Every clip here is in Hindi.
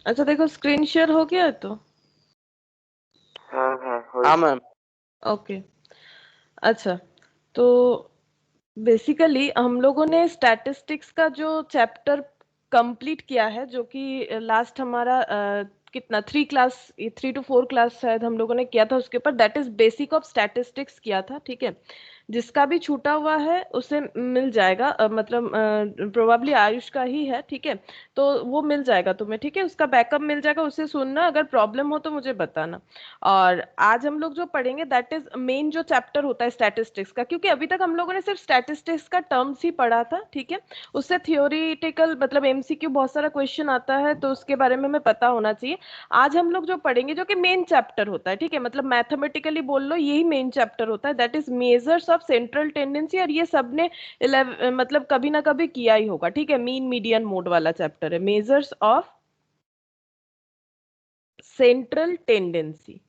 अच्छा देखो, स्क्रीन शेयर हो गया है तो। हाँ हाँ हाँ मैम। ओके। अच्छा, तो बेसिकली हम लोगों ने स्टैटिस्टिक्स का जो चैप्टर कंप्लीट किया है, जो कि लास्ट हमारा कितना 3 क्लास, 3 to 4 क्लास शायद हम लोगों ने किया था उसके ऊपर, that is basic of statistics किया था, ठीक है। जिसका भी छूटा हुआ है उसे मिल जाएगा, मतलब प्रोबेबली आयुष का ही है, ठीक है। तो वो मिल जाएगा तुम्हें, ठीक है, उसका बैकअप मिल जाएगा, उसे सुनना, अगर प्रॉब्लम हो तो मुझे बताना। और आज हम लोग जो पढ़ेंगे दैट इज मेन जो चैप्टर होता है स्टैटिस्टिक्स का, क्योंकि अभी तक हम लोगों ने सिर्फ स्टैटिस्टिक्स का टर्म्स ही पढ़ा था, ठीक है। उससे थियोरिटिकल मतलब एमसीक्यू बहुत सारा क्वेश्चन आता है, तो उसके बारे में हमें पता होना चाहिए। आज हम लोग जो पढ़ेंगे जो कि मेन चैप्टर होता है, ठीक है, मतलब मैथमेटिकली बोल लो यही मेन चैप्टर होता है, that is measures of central tendency. और ये सबने मतलब कभी ना कभी किया ही होगा, ठीक है। मीन मीडियन मोड वाला चैप्टर है, मेजर्स ऑफ सेंट्रल टेंडेंसी।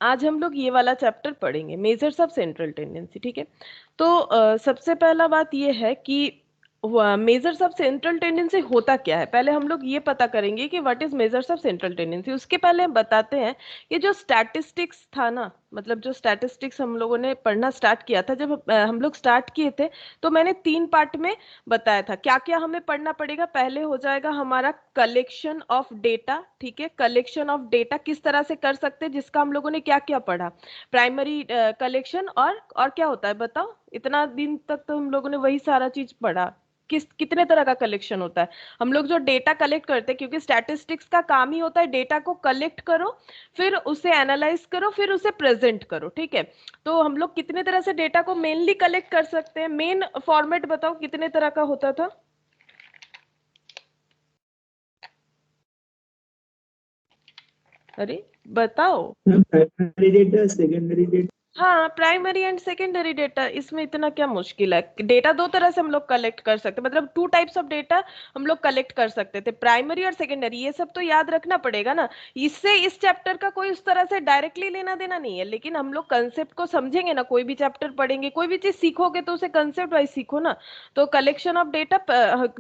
आज हम लोग ये वाला चैप्टर पढ़ेंगे, मेजर्स ऑफ सेंट्रल टेंडेंसी, ठीक है। तो सबसे पहला बात ये है कि मेजर्स ऑफ सेंट्रल टेंडेंसी होता क्या है, पहले हम लोग ये पता करेंगे कि what is measures of central tendency. उसके पहले हम बताते हैं कि जो स्टैटिस्टिक्स था ना, मतलब जो स्टैटिस्टिक्स हम लोगों ने पढ़ना स्टार्ट किया था, जब हम लोग स्टार्ट किए थे, तो मैंने 3 पार्ट में बताया था क्या क्या हमें पढ़ना पड़ेगा। पहले हो जाएगा हमारा कलेक्शन ऑफ डेटा, ठीक है। कलेक्शन ऑफ डेटा किस तरह से कर सकते हैं, जिसका हम लोगों ने क्या क्या पढ़ा, प्राइमरी कलेक्शन, और क्या होता है बताओ, इतना दिन तक तो हम लोगों ने वही सारा चीज पढ़ा। कितने तरह का कलेक्शन होता है, हम लोग जो डेटा कलेक्ट करते हैं, क्योंकि स्टैटिस्टिक्स का काम ही होता है डेटा को कलेक्ट करो, फिर उसे एनालाइज करो, फिर उसे प्रेजेंट करो, ठीक है। तो हम लोग कितने तरह से डेटा को मेनली कलेक्ट कर सकते हैं, मेन फॉर्मेट बताओ कितने तरह का होता था। अरे बताओ। Primary data, secondary data. हाँ, प्राइमरी एंड सेकेंडरी डेटा, इसमें इतना क्या मुश्किल है। डेटा दो तरह से हम लोग कलेक्ट कर सकते हैं, मतलब 2 टाइप्स ऑफ डेटा हम लोग कलेक्ट कर सकते थे, प्राइमरी और सेकेंडरी, ये सब तो याद रखना पड़ेगा ना। इससे इस चैप्टर का कोई उस तरह से डायरेक्टली लेना देना नहीं है, लेकिन हम लोग कंसेप्ट को समझेंगे ना, कोई भी चैप्टर पढ़ेंगे, कोई भी चीज सीखोगे तो उसे कंसेप्ट वाइज सीखो ना। तो कलेक्शन ऑफ डेटा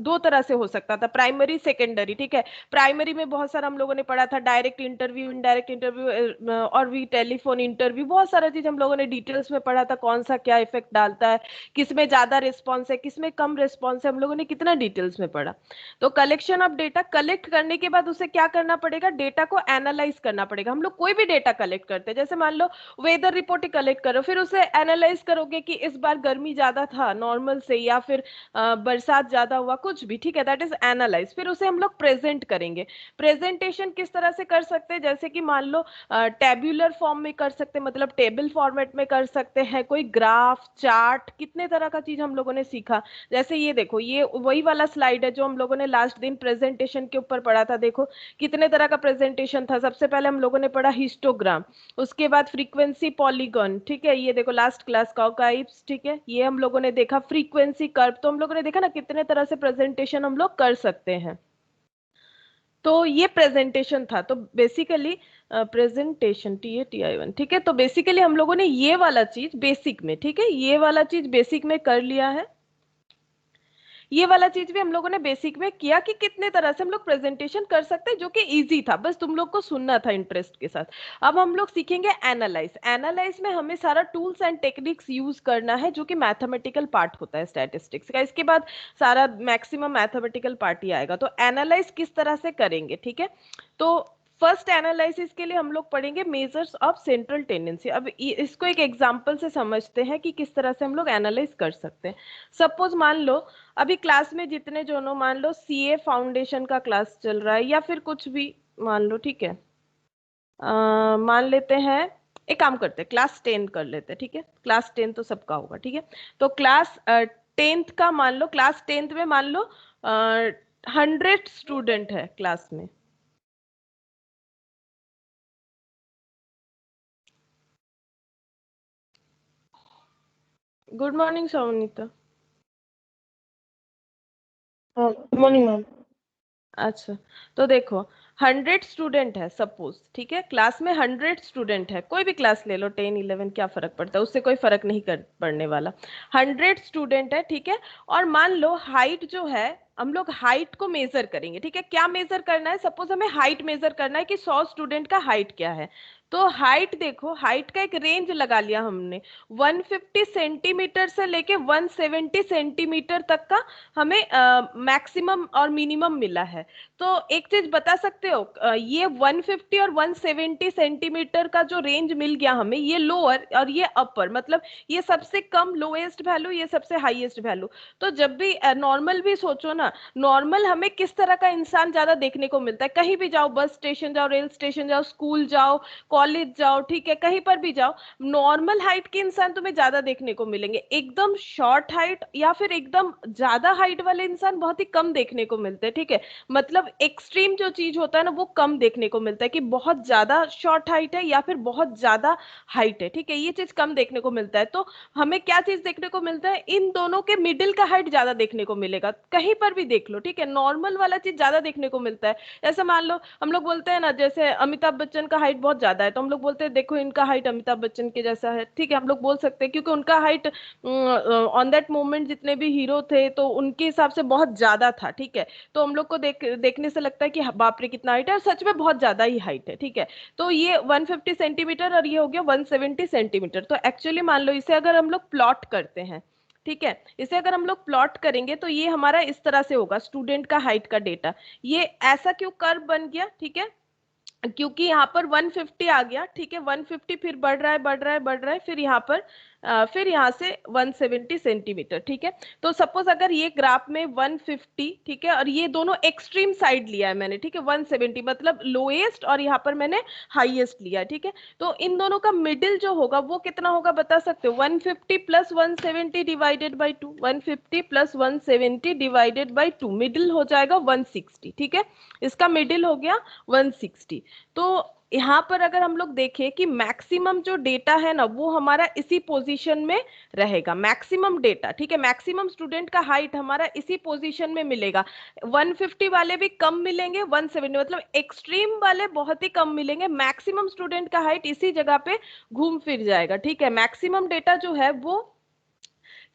2 तरह से हो सकता था, प्राइमरी सेकेंडरी, ठीक है। प्राइमरी में बहुत सारा हम लोगों ने पढ़ा था, डायरेक्ट इंटरव्यू, इनडायरेक्ट इंटरव्यू, और भी टेलीफोन इंटरव्यू, बहुत सारा चीज हम लोगों ने डिटेल्स में पढ़ा था, कौन सा क्या इफेक्ट डालता है, किसमें ज्यादा रिस्पॉन्स है, किसमें कम रिस्पॉन्स है, हम लोगों ने कितना डिटेल्स में पढ़ा। तो कलेक्शन ऑफ डेटा, कलेक्ट करने के बाद उसे क्या करना पड़ेगा, डेटा को एनालाइज करना पड़ेगा। हम लोग कोई भी डेटा कलेक्ट करते हैं, जैसे मान लो वेदर रिपोर्ट ही कलेक्ट करो, फिर उसे एनालाइज करोगे कि इस बार गर्मी ज्यादा था नॉर्मल से, या फिर बरसात ज्यादा हुआ, कुछ भी, ठीक है, दैट इज एनालाइज। फिर उसे हम लोग प्रेजेंट करेंगे। प्रेजेंटेशन किस तरह से कर सकते हैं, जैसे कि मान लो टेब्यूलर फॉर्म में कर सकते हैं, मतलब टेबल फॉर्मेट में कर सकते हैं, कोई ग्राफ, चार्ट, कितने तरह का चीज हम लोगों ने सीखा। जैसे ये देखो, ये वही वाला स्लाइड है जो हम लोगों ने लास्ट दिन प्रेजेंटेशन के ऊपर पढ़ा था। देखो कितने तरह का प्रेजेंटेशन था। सबसे पहले हम लोगों ने पढ़ा हिस्टोग्राम, उसके बाद फ्रीक्वेंसी पॉलीगॉन, ठीक है, ये देखो लास्ट क्लास काउकाइप्स, ठीक है, ये हम लोगों ने देखा फ्रीक्वेंसी कर्व। तो हम लोगों ने देखा ना कितने तरह से प्रेजेंटेशन हम लोग कर सकते हैं। तो ये प्रेजेंटेशन था। तो बेसिकली प्रेजेंटेशन TATI1, ठीक है। तो बेसिकली हम लोगों ने ये वाला चीज बेसिक में, ठीक है, ये वाला चीज बेसिक में कर लिया है। ये वाला चीज भी हम लोगों ने बेसिक में किया कि कितने तरह से हम लोग प्रेजेंटेशन कर सकते हैं, जो कि इजी था, बस तुम लोग को सुनना था इंटरेस्ट के साथ। अब हम लोग सीखेंगे एनालाइज। एनालाइज में हमें सारा टूल्स एंड टेक्निक्स यूज करना है, जो कि मैथमेटिकल पार्ट होता है स्टैटिस्टिक्स का। इसके बाद सारा मैक्सिमम मैथमेटिकल पार्ट ही आएगा। तो एनालाइज किस तरह से करेंगे, ठीक है। तो फर्स्ट एनालिसिस के लिए हम लोग पढ़ेंगे मेजर्स ऑफ सेंट्रल टेंडेंसी। अब इसको एक एग्जांपल से समझते हैं कि किस तरह से हम लोग एनालाइज कर सकते हैं। सपोज मान लो अभी क्लास में जितने जोनो, मान लो CA फाउंडेशन का क्लास चल रहा है, या फिर कुछ भी मान लो, ठीक है। मान लेते हैं, एक काम करते हैं, क्लास 10 कर लेते हैं, ठीक है। क्लास 10 तो सबका होगा, ठीक है। तो क्लास 10th का मान लो, क्लास 10th में मान लो 100 स्टूडेंट है क्लास में। Good morning Sonita. Good morning ma'am. अच्छा, तो देखो 100 स्टूडेंट है सपोज, ठीक है, क्लास में 100 स्टूडेंट है, कोई भी क्लास ले लो, 10 11 क्या फर्क पड़ता है, उससे कोई फर्क नहीं कर पड़ने वाला। 100 स्टूडेंट है, ठीक है। और मान लो हाइट जो है हम लोग हाइट को मेजर करेंगे, ठीक है। क्या मेजर करना है, सपोज हमें हाइट मेजर करना है कि 100 स्टूडेंट का हाइट क्या है। तो हाइट देखो, हाइट का एक रेंज लगा लिया हमने, 150 सेंटीमीटर से लेके 170 सेंटीमीटर तक का हमें मैक्सिमम और मिनिमम मिला है। तो एक चीज बता सकते हो, ये 150 और 170 सेंटीमीटर का जो रेंज मिल गया हमें, ये लोअर और ये अपर, मतलब ये सबसे कम लोएस्ट वैल्यू, ये सबसे हाईएस्ट वैल्यू। तो जब भी नॉर्मल भी सोचो ना, नॉर्मल हमें किस तरह का इंसान ज्यादा देखने को मिलता है, कहीं भी जाओ, बस स्टेशन जाओ, रेल स्टेशन जाओ, स्कूल जाओ, कॉलेज जाओ, ठीक है, कहीं पर भी जाओ, नॉर्मल हाइट के इंसान तुम्हें ज्यादा देखने को मिलेंगे। एकदम शॉर्ट हाइट या फिर एकदम ज्यादा हाइट वाले इंसान बहुत ही कम देखने को मिलते हैं, ठीक है। मतलब एक्सट्रीम जो चीज होता है ना, वो कम देखने को मिलता है कि बहुत ज्यादा शॉर्ट हाइट है या फिर बहुत ज्यादा हाइट है, ठीक है, ये चीज कम देखने को मिलता है। तो हमें क्या चीज देखने को मिलता है, इन दोनों के मिडिल का हाइट ज्यादा देखने को मिलेगा, कहीं पर भी देख लो, ठीक है, नॉर्मल वाला चीज ज्यादा देखने को मिलता है। ऐसे मान लो हम लोग बोलते हैं ना, जैसे अमिताभ बच्चन का हाइट बहुत ज्यादा है, तो हम लोग बोलते हैं देखो इनका हाइट अमिताभ बच्चन के जैसा है, ठीक है, हम लोग बोल सकते हैं, क्योंकि उनका हाइट ऑन दैट मोमेंट जितने भी हीरो थे तो उनके हिसाब से बहुत ज्यादा था, ठीक है। तो हम लोग को देखने से लगता है कि बाप रे कितना हाइट है, और सच में बहुत ज्यादा ही हाइट है, ठीक है। तो ये 150 सेंटीमीटर और ये हो गया 170 सेंटीमीटर। तो एक्चुअली मान लो इसे अगर हम लोग प्लॉट करते हैं, ठीक है, इसे अगर हम लोग प्लॉट करेंगे तो ये हमारा इस तरह से होगा, स्टूडेंट का हाइट का डेटा। ये ऐसा क्यों कर्व बन गया, ठीक है, क्योंकि यहाँ पर 150 आ गया, ठीक है, 150 फिर बढ़ रहा है बढ़ रहा है बढ़ रहा है, फिर यहाँ पर फिर यहाँ से 170 सेंटीमीटर, ठीक है। तो सपोज अगर ये ग्राफ में 150, ठीक है, और ये दोनों एक्सट्रीम साइड लिया है मैंने, ठीक है, 170 मतलब लोएस्ट, और यहाँ पर मैंने हाईएस्ट लिया है, ठीक है। तो इन दोनों का मिडिल जो होगा वो कितना होगा बता सकते हो, 150 plus 170 divided by 2, 150 plus 170 divided by 2, middle हो जाएगा 160, ठीक है, इसका मिडिल हो गया 160। तो यहाँ पर अगर हम लोग देखें कि मैक्सिमम जो डेटा है ना वो हमारा इसी पोजीशन में रहेगा, मैक्सिमम डेटा, ठीक है, मैक्सिमम स्टूडेंट का हाइट हमारा इसी पोजीशन में मिलेगा। 150 वाले भी कम मिलेंगे, 170 मतलब एक्सट्रीम वाले बहुत ही कम मिलेंगे, मैक्सिमम स्टूडेंट का हाइट इसी जगह पे घूम फिर जाएगा, ठीक है। मैक्सिमम डेटा जो है वो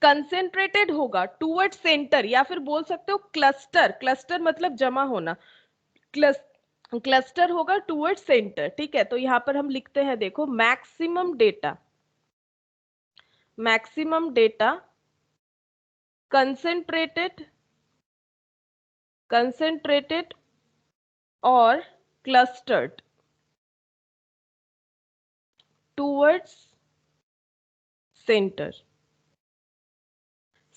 कंसेंट्रेटेड होगा टूवर्ड सेंटर, या फिर बोल सकते हो क्लस्टर, क्लस्टर मतलब जमा होना, क्लस्टर होगा टूवर्ड सेंटर, ठीक है। तो यहां पर हम लिखते हैं, देखो, मैक्सिमम डेटा कंसेंट्रेटेड और क्लस्टर्ड टूवर्ड्स सेंटर,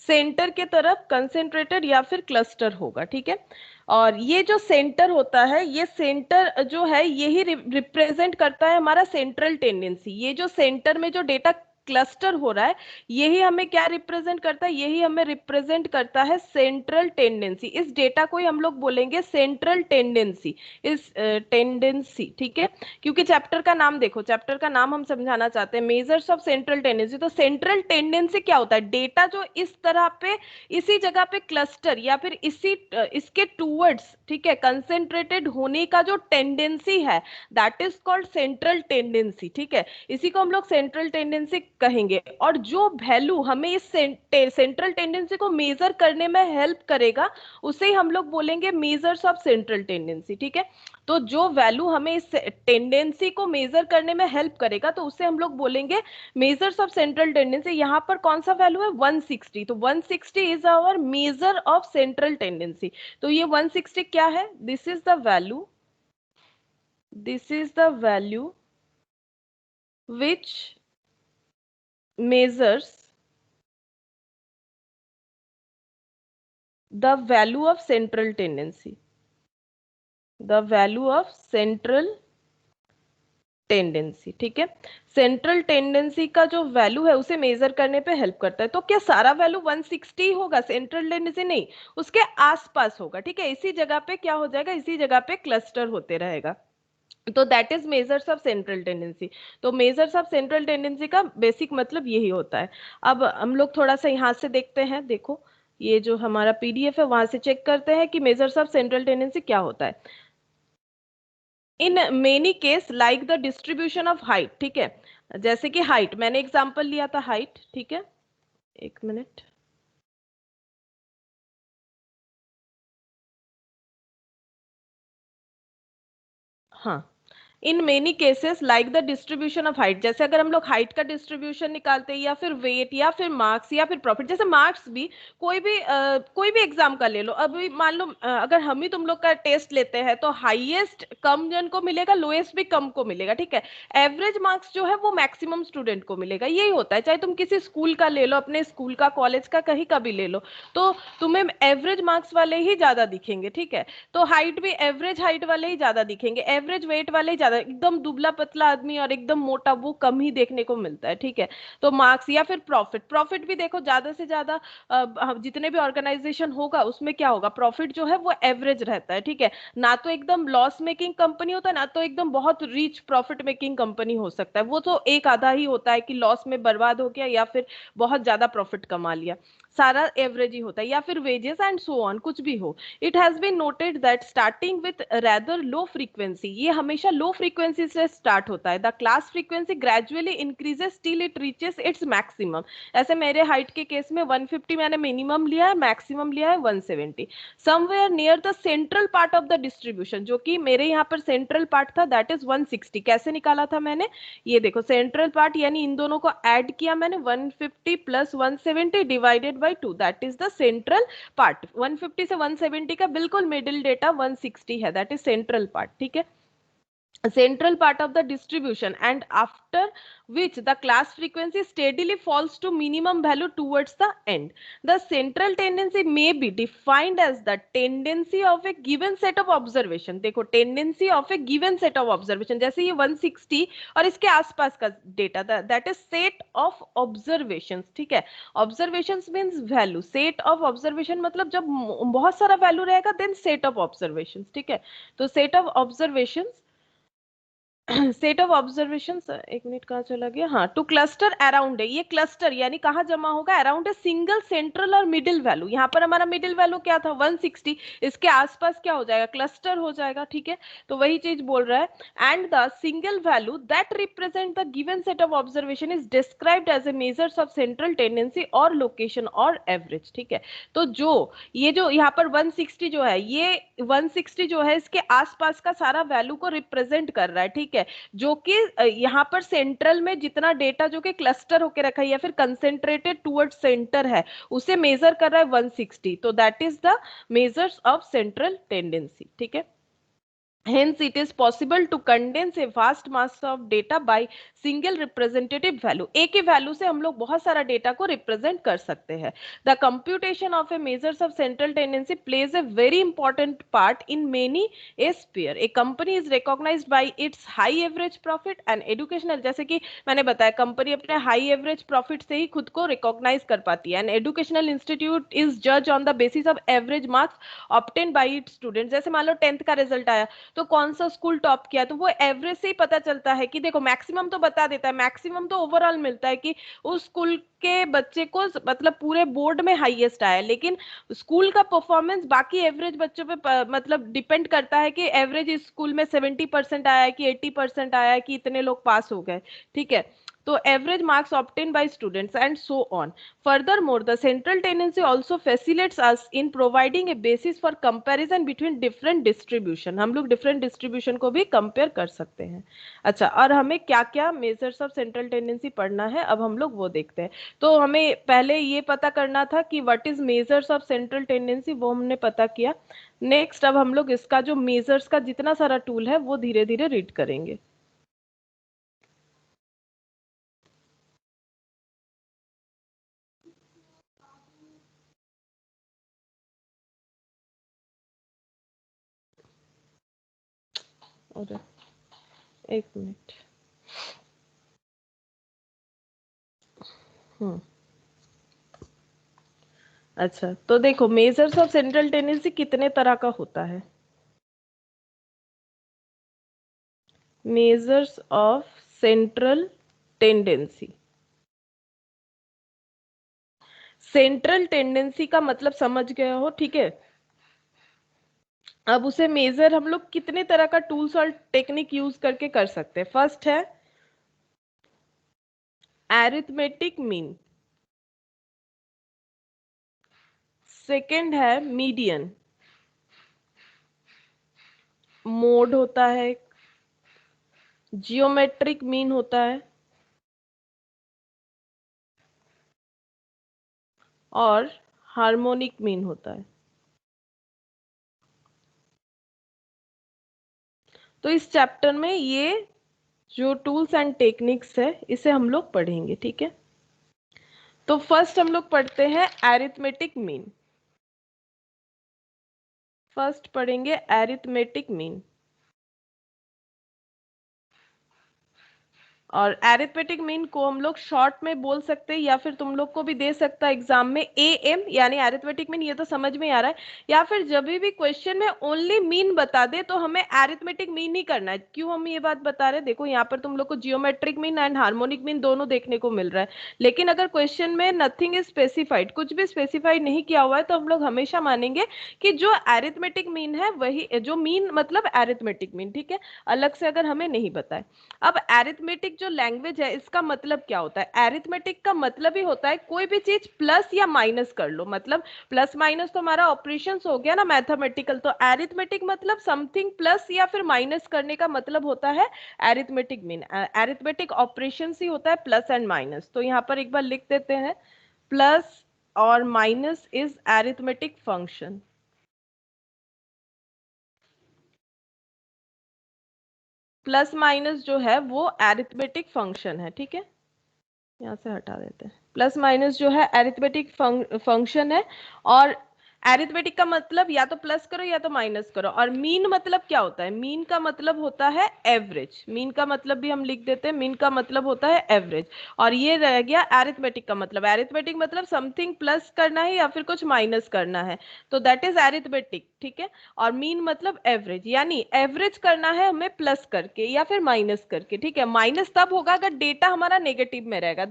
सेंटर के तरफ कंसेंट्रेटेड या फिर क्लस्टर होगा, ठीक है। और ये जो सेंटर होता है, ये सेंटर जो है यही रिप्रेजेंट करता है हमारा सेंट्रल टेंडेंसी। ये जो सेंटर में जो डेटा क्लस्टर हो रहा है, यही हमें क्या रिप्रेजेंट करता है, यही हमें रिप्रेजेंट करता है सेंट्रल टेंडेंसी। इस डेटा को ही हम लोग बोलेंगे सेंट्रल टेंडेंसी, इस टेंडेंसी, ठीक है। क्योंकि चैप्टर का नाम देखो, चैप्टर का नाम हम समझाना चाहते हैं मेजर्स ऑफ सेंट्रल टेंडेंसी। तो सेंट्रल टेंडेंसी क्या होता है, डेटा जो इस तरह पे इसी जगह पे क्लस्टर या फिर इसके टूवर्ड्स, ठीक है, कंसेंट्रेटेड होने का जो टेंडेंसी है, that is called central tendency, ठीक है। इसी को हम लोग सेंट्रल टेंडेंसी कहेंगे। और जो वैल्यू हमें इस सेंट्रल टेंडेंसी को मेजर करने में हेल्प करेगा, उसे ही हम लोग बोलेंगे मेजर्स ऑफ सेंट्रल टेंडेंसी, ठीक है। तो जो वैल्यू हमें इस टेंडेंसी को मेजर करने में हेल्प करेगा, तो उसे हम लोग बोलेंगे मेजर्स ऑफ सेंट्रल टेंडेंसी। यहाँ पर कौन सा वैल्यू है, 160, तो 160 is our measure of central tendency. तो ये 160 क्या है, this is the value which measures the value of central tendency, ठीक है। सेंट्रल टेंडेंसी का जो वैल्यू है उसे मेजर करने पे हेल्प करता है। तो क्या सारा वैल्यू 160 होगा, सेंट्रल टेंडेंसी नहीं, उसके आसपास होगा, ठीक है, इसी जगह पे क्या हो जाएगा, इसी जगह पे क्लस्टर होते रहेगा। तो that is measures of central tendency. तो मेजर्स ऑफ सेंट्रल टेंडेंसी का बेसिक मतलब यही होता है। अब हम लोग थोड़ा सा यहाँ से देखते हैं, देखो ये जो हमारा पीडीएफ है वहां से चेक करते हैं कि मेजर्स ऑफ सेंट्रल टेंडेंसी क्या होता है। In many case like the distribution of height, ठीक है, जैसे कि हाइट, मैंने एग्जांपल लिया था हाइट, ठीक है, एक मिनट, हाँ, in many cases like the distribution of height, जैसे अगर हम लोग हाइट का डिस्ट्रीब्यूशन निकालते हैं या फिर वेट या फिर मार्क्स या फिर प्रॉफिट, जैसे मार्क्स भी कोई भी एग्जाम का ले लो, अभी मान लो अगर हम ही तुम लोग का टेस्ट लेते हैं तो हाईएस्ट कम जन को मिलेगा, लोएस्ट भी कम को मिलेगा, ठीक है। एवरेज मार्क्स जो है वो मैक्सिमम स्टूडेंट को मिलेगा, यही होता है, चाहे तुम किसी स्कूल का ले लो, अपने स्कूल का, कॉलेज का, कहीं का भी ले लो, तो तुम्हें एवरेज मार्क्स वाले ही ज्यादा दिखेंगे, ठीक है। तो हाइट भी एवरेज हाइट वाले ही ज्यादा दिखेंगे, एवरेज वेट वाले ही ज्यादा, एकदम दुबला पतला आदमी और एकदम मोटा वो कम ही देखने को मिलता है, ठीक है। तो मार्क्स या फिर प्रॉफिट, प्रॉफिट भी देखो ज्यादा से ज्यादा जितने भी ऑर्गेनाइजेशन होगा उसमें क्या होगा, प्रॉफिट जो है वो एवरेज रहता है, ठीक है। ना तो एकदम लॉस मेकिंग कंपनी होता है, ना तो एकदम बहुत रिच प्रॉफिट मेकिंग कंपनी हो सकता है, वो तो एक आधा ही होता है कि लॉस में बर्बाद हो गया या फिर बहुत ज्यादा प्रॉफिट कमा लिया, सारा एवरेज ही होता है, या फिर वेजेस एंड सो ऑन, कुछ भी हो। It has been noted that starting with rather low frequency, ये हमेशा लो फ्रीक्वेंसी से स्टार्ट होता है, the class frequency gradually increases till it reaches its maximum. ऐसे मेरे हाइट के केस में 150 मैंने मिनिमम लिया है, मैक्सिमम लिया है 170, somewhere near the central part of the distribution, जो कि मेरे यहाँ पर सेंट्रल पार्ट था, दैट इज 160। कैसे निकाला था मैंने, ये देखो सेंट्रल पार्ट यानी इन दोनों को ऐड किया मैंने, 150 plus 170 divided by 2, that is the central part. 150 से 170 का बिल्कुल मिडिल डेटा 160 है, दैट इज सेंट्रल पार्ट, ठीक है, central part of the distribution, and after which the class frequency steadily falls to minimum value towards the end. The central tendency may be defined as the tendency of a given set of observation, देखो tendency of a given set of observation, जैसे ये 160 और इसके आसपास का data, that is set of observations, ठीक है। observations means value, set of observation मतलब जब बहुत सारा वैल्यू रहेगा then set of observations, ठीक है। तो set of observations, set of observation, एक मिनट कहाँ चला गया, हाँ, टू क्लस्टर अराउंड है, ये क्लस्टर यानी कहाँ जमा होगा, अराउंड ए सिंगल सेंट्रल और मिडिल वैल्यू, यहाँ पर हमारा मिडिल वैल्यू क्या था 160, इसके आसपास क्या हो जाएगा, क्लस्टर हो जाएगा, ठीक है। तो वही चीज बोल रहा है, and the single value that represent the given set of observation is described as a measures of central tendency और लोकेशन और एवरेज, ठीक है। तो ये जो यहाँ पर 160 जो है, ये 160 जो है इसके आसपास का सारा वैल्यू को रिप्रेजेंट कर रहा है, ठीक है, जो कि यहाँ पर सेंट्रल में जितना डेटा जो कि क्लस्टर होकर रखा है या फिर कंसेंट्रेटेड टुवर्ड सेंटर है, उसे मेजर कर रहा है 160, तो that is the measures of central tendency, ठीक है। Hence, it is possible to condense a vast mass of data by single representative value. एक ही वैल्यू से हम लोग बहुत सारा डेटा को रिप्रेजेंट कर सकते हैं। The computation of a measures of central tendency plays a very important part in many a sphere. A company is recognized by its high average profit and educational, जैसे कि मैंने बताया कंपनी अपने हाई एवरेज प्रॉफिट से ही खुद को रिकॉग्नाइज कर पाती है, एंड एजुकेशनल इंस्टीट्यूट इज जज on the basis of average marks obtain bye it's student. जैसे मान लो 10th का रिजल्ट आया तो कौन सा स्कूल टॉप किया, तो वो एवरेज से ही पता चलता है कि देखो मैक्सिमम तो बता देता है, मैक्सिमम तो ओवरऑल मिलता है कि उस स्कूल के बच्चे को मतलब पूरे बोर्ड में हाईएस्ट आया, लेकिन स्कूल का परफॉर्मेंस बाकी एवरेज बच्चों पे मतलब डिपेंड करता है कि एवरेज इस स्कूल में 70% आया है कि 80% आया है कि इतने लोग पास हो गए, ठीक है। तो average marks obtained by students and so on. Furthermore, the central tendency also facilitates us in providing a basis for comparison between different distribution. हम लोग different distribution को भी compare कर सकते हैं। अच्छा, और हमें क्या क्या measures of central tendency पढ़ना है, अब हम लोग वो देखते हैं। तो हमें पहले ये पता करना था कि what is measures of central tendency, वो हमने पता किया। नेक्स्ट अब हम लोग इसका जो measures का जितना सारा टूल है वो धीरे धीरे रीड करेंगे। और एक मिनट, अच्छा, तो देखो मेजर्स ऑफ सेंट्रल टेंडेंसी कितने तरह का होता है। Measures of central tendency, central tendency का मतलब समझ गए हो, ठीक है। अब उसे मेजर हम लोग कितने तरह का टूल्स और टेक्निक यूज करके कर सकते हैं। फर्स्ट है एरिथमेटिक मीन, सेकंड है मीडियन, मोड होता है, जियोमेट्रिक मीन होता है और हार्मोनिक मीन होता है। तो इस चैप्टर में ये जो टूल्स एंड टेक्निक्स है इसे हम लोग पढ़ेंगे, ठीक है। तो फर्स्ट हम लोग पढ़ते हैं एरिथमेटिक मीन। फर्स्ट पढ़ेंगे एरिथमेटिक मीन। और एरिथमेटिक मीन को हम लोग शॉर्ट में बोल सकते हैं या फिर तुम लोग को भी दे सकता है एग्जाम में एएम, यानी एरिथमेटिक मीन। ये तो समझ में आ रहा है। या फिर जब भी क्वेश्चन में ओनली मीन बता दे तो हमें एरिथमेटिक मीन ही करना है। क्यों हम ये बात बता रहे हैं, देखो यहाँ पर तुम लोग को geometric mean and harmonic mean दोनों देखने को मिल रहा है। लेकिन अगर क्वेश्चन में नथिंग इज स्पेसिफाइड, कुछ भी स्पेसिफाइड नहीं किया हुआ है, तो हम लोग हमेशा मानेंगे कि जो एरिथमेटिक मीन है वही जो मीन मतलब एरिथमेटिक मीन, ठीक है, अलग से अगर हमें नहीं बताए। अब एरिथमेटिक जो लैंग्वेज है इसका मतलब क्या होता है, एरिथमेटिक का मतलब ही होता है कोई भी चीज प्लस या माइनस कर लो। मतलब प्लस माइनस तो हमारा ऑपरेशंस हो गया ना मैथमेटिकल, तो एरिथमेटिक मतलब समथिंग प्लस या फिर माइनस करने का मतलब होता है एरिथमेटिक मीन। एरिथमेटिक ऑपरेशंस ही होता है प्लस एंड माइनस। तो यहाँ पर एक बार लिख देते हैं, प्लस और minus is arithmetic function. Plus minus जो है वो एरिथमेटिक फंक्शन है, ठीक है। यहाँ से हटा देते हैं। प्लस माइनस जो है एरिथमेटिक फंक्शन है। और एरिथमेटिक का मतलब या तो प्लस करो या तो माइनस करो। और मीन मतलब क्या होता है, मीन का मतलब होता है एवरेज। मीन का मतलब भी हम लिख देते हैं, मीन का मतलब होता है एवरेज। और ये रह गया एरिथमेटिक का मतलब। एरिथमेटिक मतलब समथिंग प्लस करना है या फिर कुछ माइनस करना है, तो दैट इज एरिथमेटिक, ठीक है। और मीन मतलब एवरेज, यानी एवरेज करना है हमें प्लस करके या फिर माइनस करके, ठीक है। माइनस तब होगा अगर डेटा हमारा नेगेटिव में रहेगा,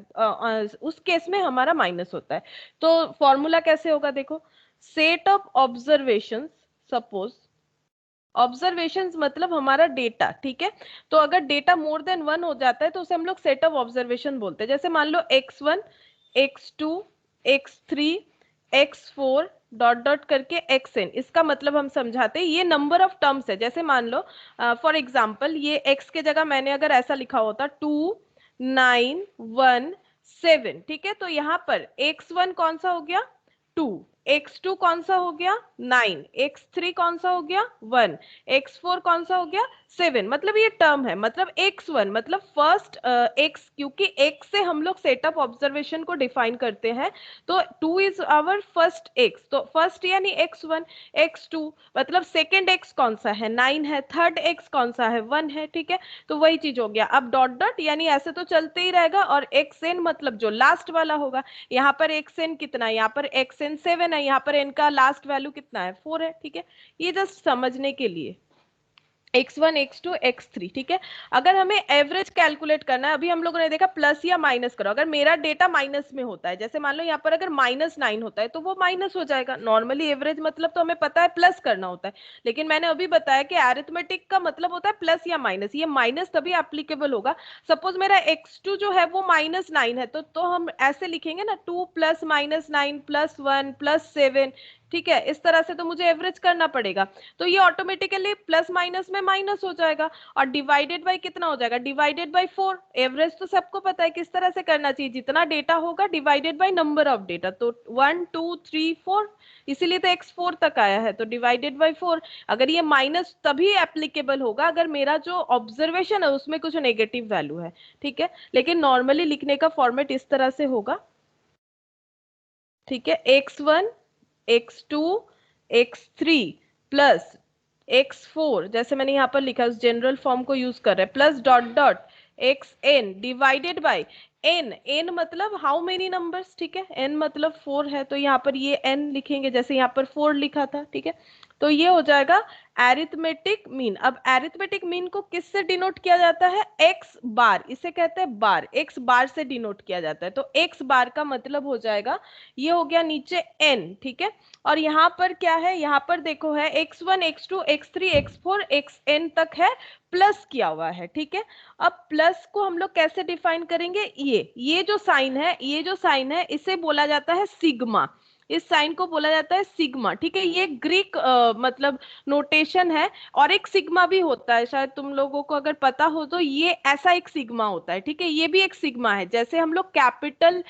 उस केस में हमारा माइनस होता है। तो फॉर्मूला कैसे होगा, देखो, set of observations, suppose observations मतलब हमारा डेटा, ठीक है। तो अगर डेटा मोर देन 1 हो जाता है तो उसे हम लोग सेट ऑफ ऑब्जर्वेशन बोलते हैं। जैसे मान लो x1, x2, x3, x4 dot dot करके xn, इसका मतलब हम समझाते हैं ये नंबर ऑफ टर्म्स है। जैसे मान लो फॉर एग्जांपल ये x के जगह मैंने अगर ऐसा लिखा होता 2 9 1 7, ठीक है। तो यहाँ पर x1 कौन सा हो गया 2, x2 कौन सा हो गया 9, x3 कौन सा हो गया 1, x4 कौन सा हो गया 7। मतलब ये टर्म है, मतलब x1 मतलब फर्स्ट x, क्योंकि x से हम लोग सेट ऑफ ऑब्जर्वेशन को डिफाइन करते हैं। तो 2 इज आवर फर्स्ट x, तो फर्स्ट यानी x1, x2 मतलब सेकेंड x कौन सा है 9 है, थर्ड x कौन सा है 1 है, ठीक है। तो वही चीज हो गया। अब डॉट डॉट यानी ऐसे तो चलते ही रहेगा, और xn मतलब जो लास्ट वाला होगा। यहाँ पर xn कितना है, यहाँ पर xn 7 है, यहाँ पर n का लास्ट वैल्यू कितना है 4 है, ठीक है। ये जस्ट समझने के लिए x1 x2 x3, ठीक है। अगर हमें एवरेज कैलकुलेट करना है, अभी हम लोगों ने देखा प्लस या माइनस करो। अगर मेरा डेटा माइनस में होता है, जैसे मान लो यहाँ पर अगर -9 होता है तो वो माइनस हो जाएगा। नॉर्मली एवरेज मतलब तो हमें पता है प्लस करना होता है, लेकिन मैंने अभी बताया कि एरिथमेटिक का मतलब होता है प्लस या माइनस। ये माइनस तभी एप्लीकेबल होगा, सपोज मेरा x2 जो है वो -9 है, तो हम ऐसे लिखेंगे ना 2 + -9 + 1 + 7, ठीक है। इस तरह से तो मुझे एवरेज करना पड़ेगा। तो ये ऑटोमेटिकली प्लस माइनस में माइनस हो जाएगा, और डिवाइडेड बाय कितना हो जाएगा, डिवाइडेड बाय 4। एवरेज तो सबको पता है किस तरह से करना चाहिए, जितना डेटा होगा divided by number of data. तो 1 2 3 4, इसीलिए तो x4 तक आया है, तो डिवाइडेड बाय 4। अगर ये माइनस तभी एप्लीकेबल होगा अगर मेरा जो ऑब्जर्वेशन है उसमें कुछ नेगेटिव वैल्यू है, ठीक है। लेकिन नॉर्मली लिखने का फॉर्मेट इस तरह से होगा, ठीक है। x1 x2 x3 plus x4, जैसे मैंने यहाँ पर लिखा उस जनरल फॉर्म को यूज कर रहे हैं, plus dot dot xn divided by n। n मतलब हाउ मेनी नंबर्स, ठीक है। n मतलब 4 है, तो यहाँ पर ये n लिखेंगे जैसे यहाँ पर 4 लिखा था, ठीक है। तो ये हो जाएगा एरिथमेटिक मीन। अब एरिथमेटिक मीन को किससे डिनोट किया जाता है, x बार, इसे कहते हैं बार, x बार से डिनोट किया जाता है। तो x बार का मतलब हो जाएगा, ये हो गया नीचे n, ठीक है। और यहाँ पर क्या है, यहाँ पर देखो है x1 x2 x3 x4 xn तक है, प्लस किया हुआ है, ठीक है। अब प्लस को हम लोग कैसे डिफाइन करेंगे, ये जो साइन है, ये जो साइन है इसे बोला जाता है सिग्मा। इस साइन को बोला जाता है सिग्मा, ठीक है। ये ग्रीक मतलब नोटेशन है। और एक सिग्मा भी होता है, शायद तुम लोगों को अगर पता हो तो, ये ऐसा एक सिग्मा होता है, ठीक है। ये भी एक सिग्मा है, जैसे हम लोग कैपिटल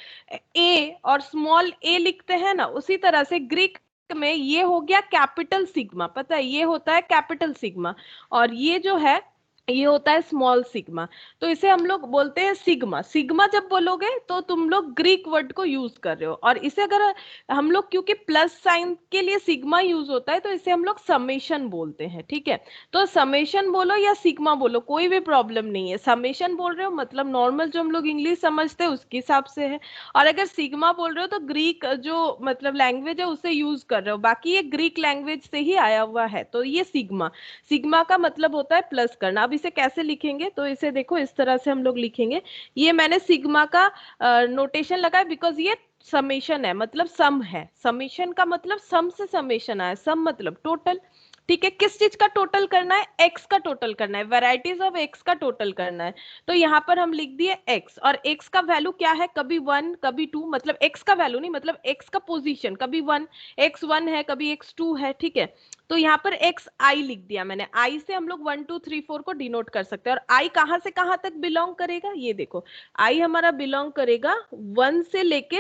ए और स्मॉल ए लिखते हैं ना, उसी तरह से ग्रीक में ये हो गया कैपिटल सिग्मा, पता है, ये होता है कैपिटल सिग्मा, और ये जो है ये होता है स्मॉल सिग्मा। तो इसे हम लोग बोलते हैं सिग्मा। सिग्मा जब बोलोगे तो तुम लोग ग्रीक वर्ड को यूज कर रहे हो, और इसे अगर हम लोग, क्योंकि प्लस साइन के लिए सिग्मा यूज होता है, तो इसे हम लोग समेशन बोलते हैं, ठीक है। तो समेशन बोलो या सिग्मा बोलो, कोई भी प्रॉब्लम नहीं है। समेशन बोल रहे हो मतलब नॉर्मल जो हम लोग इंग्लिश समझते हैं उसके हिसाब से है, और अगर सिग्मा बोल रहे हो तो ग्रीक जो मतलब लैंग्वेज है उसे यूज कर रहे हो, बाकी ये ग्रीक लैंग्वेज से ही आया हुआ है। तो ये सिग्मा, सिग्मा का मतलब होता है प्लस करना। अब इसे कैसे लिखेंगे, तो इसे देखो इस तरह से हम लोग लिखेंगे। ये मैंने सिग्मा का नोटेशन लगाया बिकॉज ये समेशन है, मतलब सम है। समेशन का मतलब सम से समेशन आया, सम मतलब टोटल, ठीक है। किस चीज का टोटल करना है, एक्स का टोटल करना है, वेराइटीज ऑफ एक्स का टोटल करना है। तो यहाँ पर हम लिख दिए एक्स, और एक्स का वैल्यू क्या है, कभी 1 कभी 2, मतलब एक्स का वैल्यू नहीं, मतलब एक्स का पोजीशन, कभी 1 एक्स 1 है, कभी एक्स 2 है, ठीक है। तो यहाँ पर एक्स आई लिख दिया मैंने। आई से हम लोग 1 2 3 4 को डिनोट कर सकते हैं। और आई कहाँ से कहाँ तक बिलोंग करेगा, ये देखो, आई हमारा बिलोंग करेगा 1 से लेके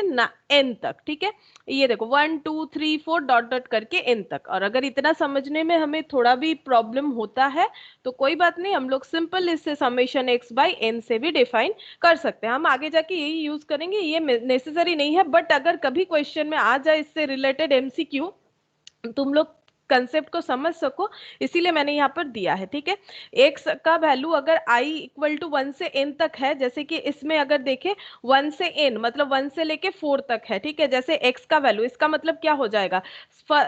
एन तक, ठीक है। ये देखो 1 2 3 4 डॉट डॉट करके एन तक। और अगर इतना समझने में हमें थोड़ा भी प्रॉब्लम होता है तो कोई बात नहीं, हम लोग सिंपल इससे समेशन एक्स बाई एन से भी डिफाइन कर सकते हैं। हम आगे जाके यही यूज करेंगे, ये नेसेसरी नहीं है, बट अगर कभी क्वेश्चन में आ जाए इससे रिलेटेड एमसीक्यू, तुम लोग कंसेप्ट को समझ सको, इसीलिए मैंने यहाँ पर दिया है, ठीक है। एक्स का वैल्यू अगर i इक्वल टू 1 से n तक है, जैसे कि इसमें अगर देखें 1 से n मतलब 1 से लेके 4 तक है, ठीक है। जैसे x का वैल्यू, इसका मतलब क्या हो जाएगा,